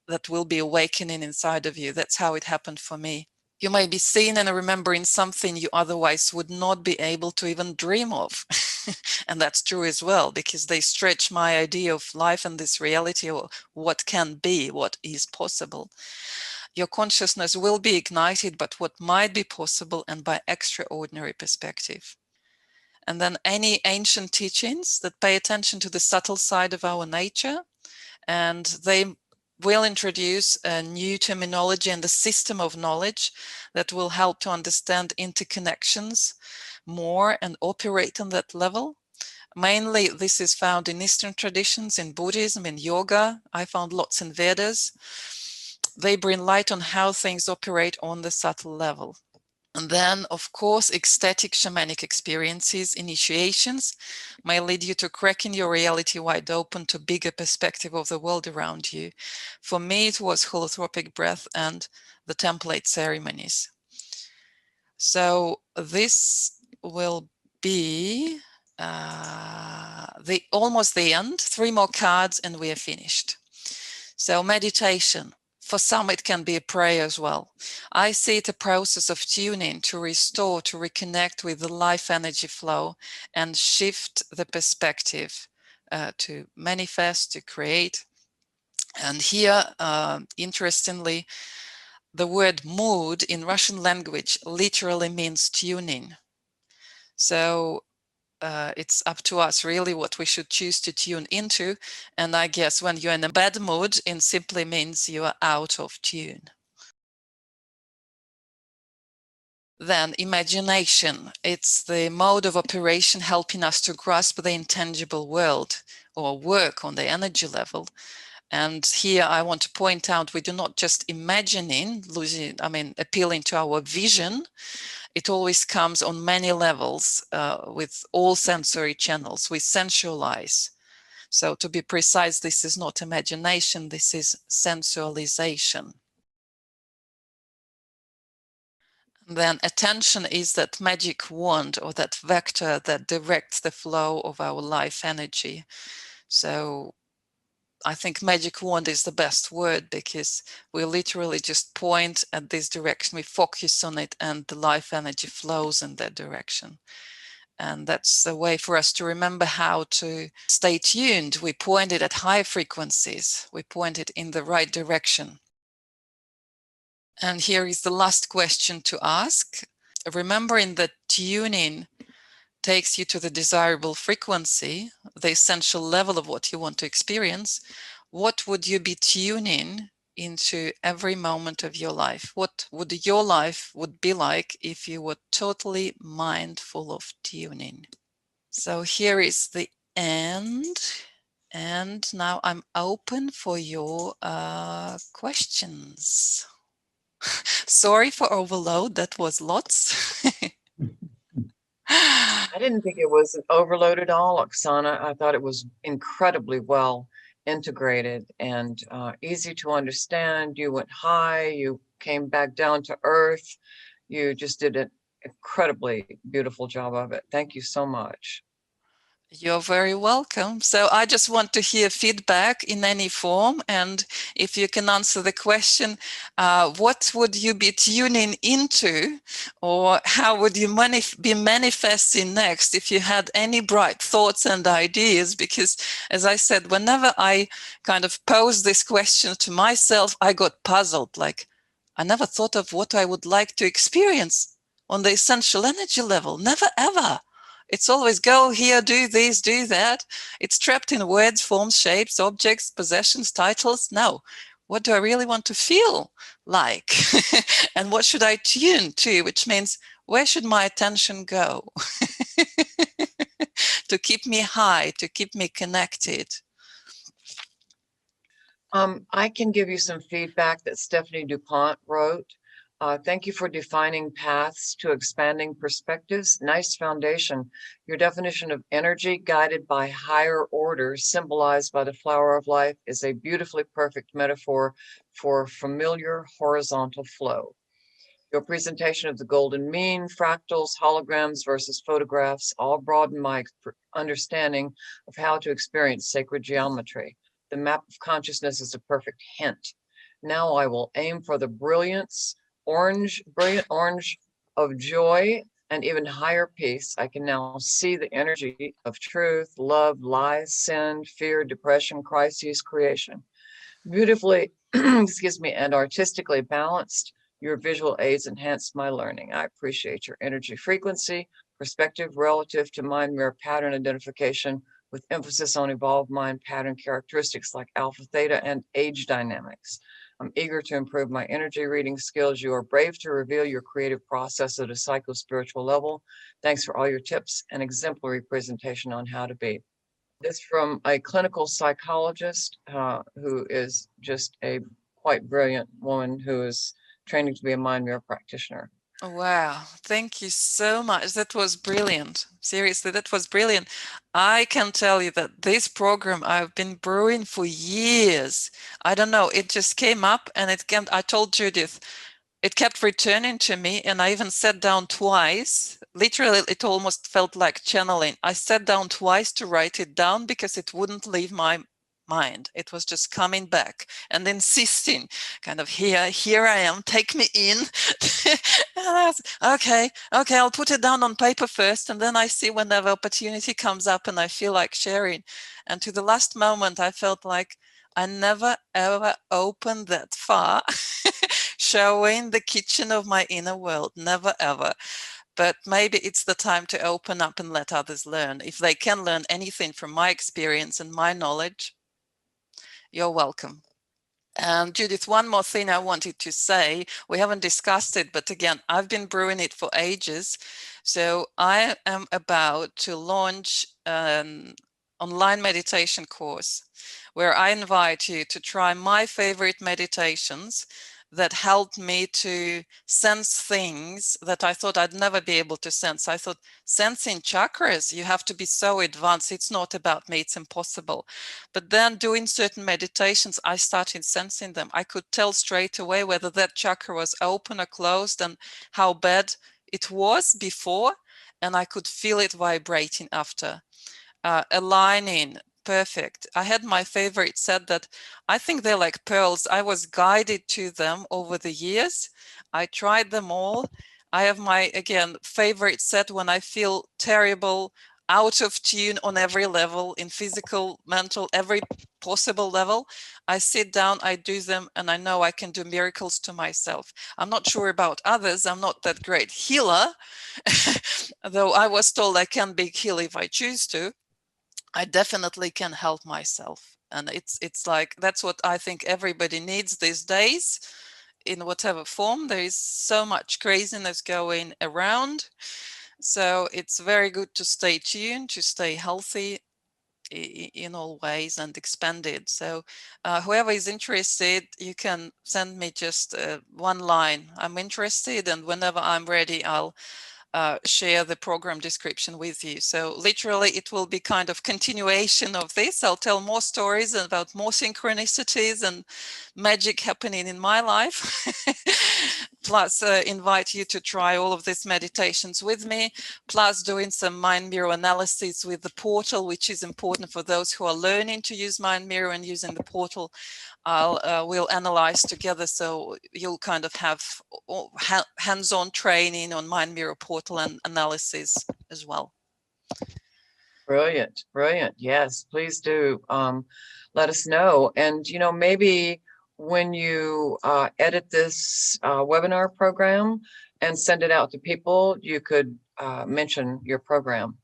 that will be awakening inside of you. That's how it happened for me. You may be seeing and remembering something you otherwise would not be able to even dream of. And that's true as well, because they stretch my idea of life and this reality, or what can be, what is possible. Your consciousness will be ignited by what might be possible and by extraordinary perspective. And then any ancient teachings that pay attention to the subtle side of our nature, and they will introduce a new terminology and a system of knowledge that will help to understand interconnections more and operate on that level. Mainly, this is found in Eastern traditions, in Buddhism, in yoga. I found lots in Vedas. They bring light on how things operate on the subtle level. And then, of course, ecstatic shamanic experiences, initiations, may lead you to cracking your reality wide open to bigger perspective of the world around you. For me, it was holotropic breath and the template ceremonies. So this will be almost the end. 3 more cards and we are finished. So meditation. For some, it can be a prayer as well. I see it a process of tuning to restore, to reconnect with the life energy flow and shift the perspective to manifest, to create. And here, interestingly, the word mood in Russian language literally means tuning. So it's up to us really what we should choose to tune into. And I guess when you're in a bad mood, it simply means you are out of tune. Then imagination, it's the mode of operation helping us to grasp the intangible world or work on the energy level. And here I want to point out, we do not just imagining, appealing to our vision. It always comes on many levels with all sensory channels. We sensualize. So to be precise, this is not imagination, this is sensualization. Then attention is that magic wand or that vector that directs the flow of our life energy. So I think magic wand is the best word, because we literally just point at this direction, we focus on it, and the life energy flows in that direction. And that's a way for us to remember how to stay tuned. We point it at high frequencies, we point it in the right direction. And here is the last question to ask. Remembering that tuning takes you to the desirable frequency, the essential level of what you want to experience, what would you be tuning into every moment of your life? What would your life would be like if you were totally mindful of tuning? So here is the end. And now I'm open for your questions. Sorry for overload, that was lots. I didn't think it was an overload at all, Oksana. I thought it was incredibly well integrated and easy to understand. You went high, you came back down to earth. You just did an incredibly beautiful job of it. Thank you so much. You're very welcome. So I just want to hear feedback in any form. And if you can answer the question, what would you be tuning into, or how would you be manifesting next if you had any bright thoughts and ideas? Because as I said, whenever I kind of posed this question to myself, I got puzzled. Like, I never thought of what I would like to experience on the essential energy level. Never, ever. It's always go here, do this, do that. It's trapped in words, forms, shapes, objects, possessions, titles. No, what do I really want to feel like? And what should I tune to? Which means, where should my attention go? To keep me high, to keep me connected. I can give you some feedback that Stephanie DuPont wrote. Thank you for defining paths to expanding perspectives. Nice foundation. Your definition of energy guided by higher orders, symbolized by the flower of life, is a beautifully perfect metaphor for familiar horizontal flow. Your presentation of the golden mean, fractals, holograms versus photographs all broaden my understanding of how to experience sacred geometry. The map of consciousness is a perfect hint. Now I will aim for the brilliant orange of joy and even higher peace. I can now see the energy of truth, love, lies, sin, fear, depression, crises, creation. Beautifully, excuse me, and artistically balanced, your visual aids enhance my learning. I appreciate your energy frequency, perspective relative to mind mirror pattern identification, with emphasis on evolved mind pattern characteristics like alpha, theta, and age dynamics. I'm eager to improve my energy reading skills. You are brave to reveal your creative process at a psycho-spiritual level. Thanks for all your tips and exemplary presentation on how to be. This from a clinical psychologist who is just a quite brilliant woman who is training to be a mind mirror practitioner. Wow, thank you so much. That was brilliant. Seriously, that was brilliant. I can tell you that this program I've been brewing for years. I don't know, it just came up and it came, I told Judith, it kept returning to me, and I even sat down twice. Literally, it almost felt like channeling. I sat down twice to write it down because it wouldn't leave my mind. It was just coming back and insisting, kind of, here I am, take me in. And I was, okay, I'll put it down on paper first, and then I see whenever opportunity comes up and I feel like sharing. And to the last moment, I felt like I never ever opened that far, showing the kitchen of my inner world, never ever. But maybe it's the time to open up and let others learn. If they can learn anything from my experience and my knowledge, you're welcome. And Judith, one more thing I wanted to say. We haven't discussed it, but again, I've been brewing it for ages. So I am about to launch an online meditation course where I invite you to try my favorite meditations that helped me to sense things that I thought I'd never be able to sense. I thought sensing chakras, you have to be so advanced. It's not about me, it's impossible. But then doing certain meditations, I started sensing them. I could tell straight away whether that chakra was open or closed and how bad it was before. And I could feel it vibrating after. Aligning, perfect. I had my favorite set that I think they're like pearls. I was guided to them over the years. I tried them all. I have my, again, favorite set when I feel terrible, out of tune on every level, in physical, mental, every possible level. I sit down, I do them, and I know I can do miracles to myself. I'm not sure about others. I'm not that great healer, though I was told I can be healer if I choose to. I definitely can help myself. And it's like, that's what I think everybody needs these days in whatever form. There is so much craziness going around. So it's very good to stay tuned, to stay healthy in all ways and expanded. So whoever is interested, you can send me just one line. I'm interested, and whenever I'm ready, I'll share the program description with you. So literally it will be kind of continuation of this. I'll tell more stories about more synchronicities and magic happening in my life. Plus invite you to try all of these meditations with me, plus doing some mind mirror analysis with the portal, which is important for those who are learning to use mind mirror and using the portal. We'll analyze together, so you'll kind of have hands-on training on mind mirror portal and analysis as well. Brilliant, brilliant. Yes, please do let us know. And, you know, maybe when you edit this webinar program and send it out to people, you could mention your program.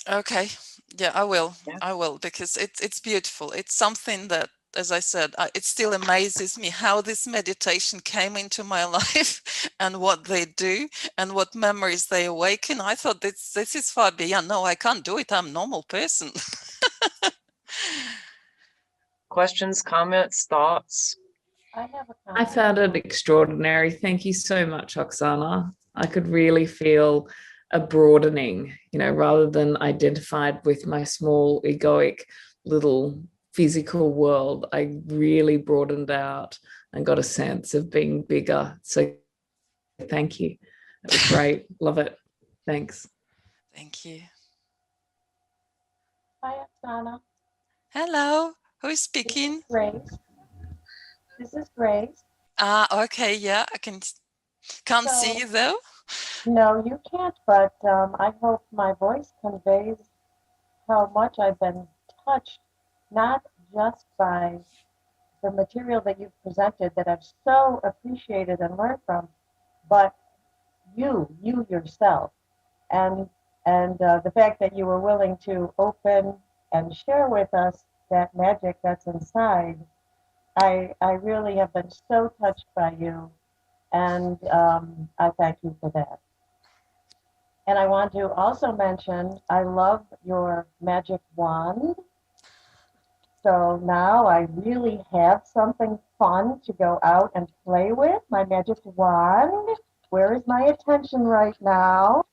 Okay, yeah, I will. Yeah. I will, because it's beautiful. It's something that, as I said, it still amazes me how this meditation came into my life and what they do and what memories they awaken. I thought this is far beyond. No, I can't do it. I'm a normal person. Questions, comments, thoughts? I found it extraordinary. Thank you so much, Oksana. I could really feel a broadening, you know, rather than identified with my small egoic little physical world. I really broadened out and got a sense of being bigger. So thank you. It was great. Love it. Thanks. Thank you. Hi, Oksana. Hello. Who's speaking? Grace. This is Grace. Okay, yeah, I can't see you though. No, you can't, but I hope my voice conveys how much I've been touched, not just by the material that you've presented that I've so appreciated and learned from, but you yourself, and the fact that you were willing to open and share with us that magic that's inside. I really have been so touched by you, and I thank you for that. And I want to also mention, I love your magic wand. So now I really have something fun to go out and play with, my magic wand. Where is my attention right now?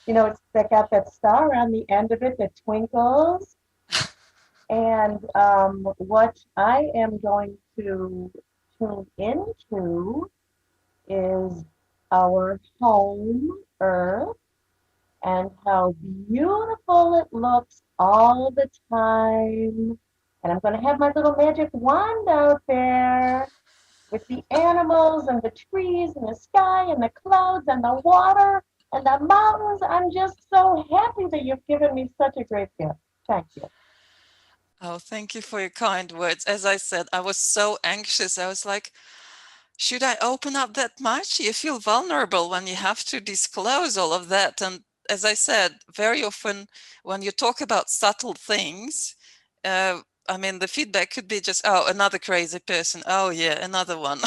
You know, it's got that star on the end of it that twinkles. And what I am going to tune into is our home, Earth, and how beautiful it looks all the time. And I'm going to have my little magic wand out there with the animals and the trees and the sky and the clouds and the water and the mountains. I'm just so happy that you've given me such a great gift. Thank you. Oh, thank you for your kind words. As I said, I was so anxious. I was like, should I open up that much? You feel vulnerable when you have to disclose all of that. And as I said, very often when you talk about subtle things, I mean, the feedback could be just, oh, another crazy person. Oh yeah, another one,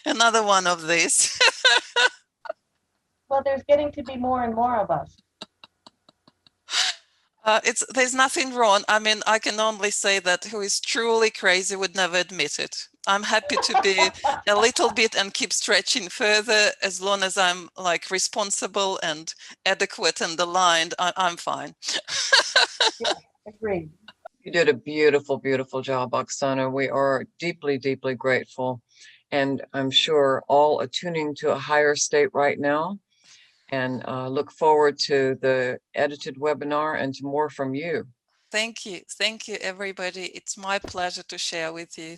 another one of these. Well, there's getting to be more and more of us. There's nothing wrong. I mean, I can only say that who is truly crazy would never admit it. I'm happy to be a little bit and keep stretching further as long as I'm like responsible and adequate and aligned. I'm fine. Yeah, agreed. You did a beautiful, beautiful job, Oksana. We are deeply, deeply grateful. And I'm sure all attuning to a higher state right now, and look forward to the edited webinar and to more from you. Thank you. Thank you, everybody. It's my pleasure to share with you.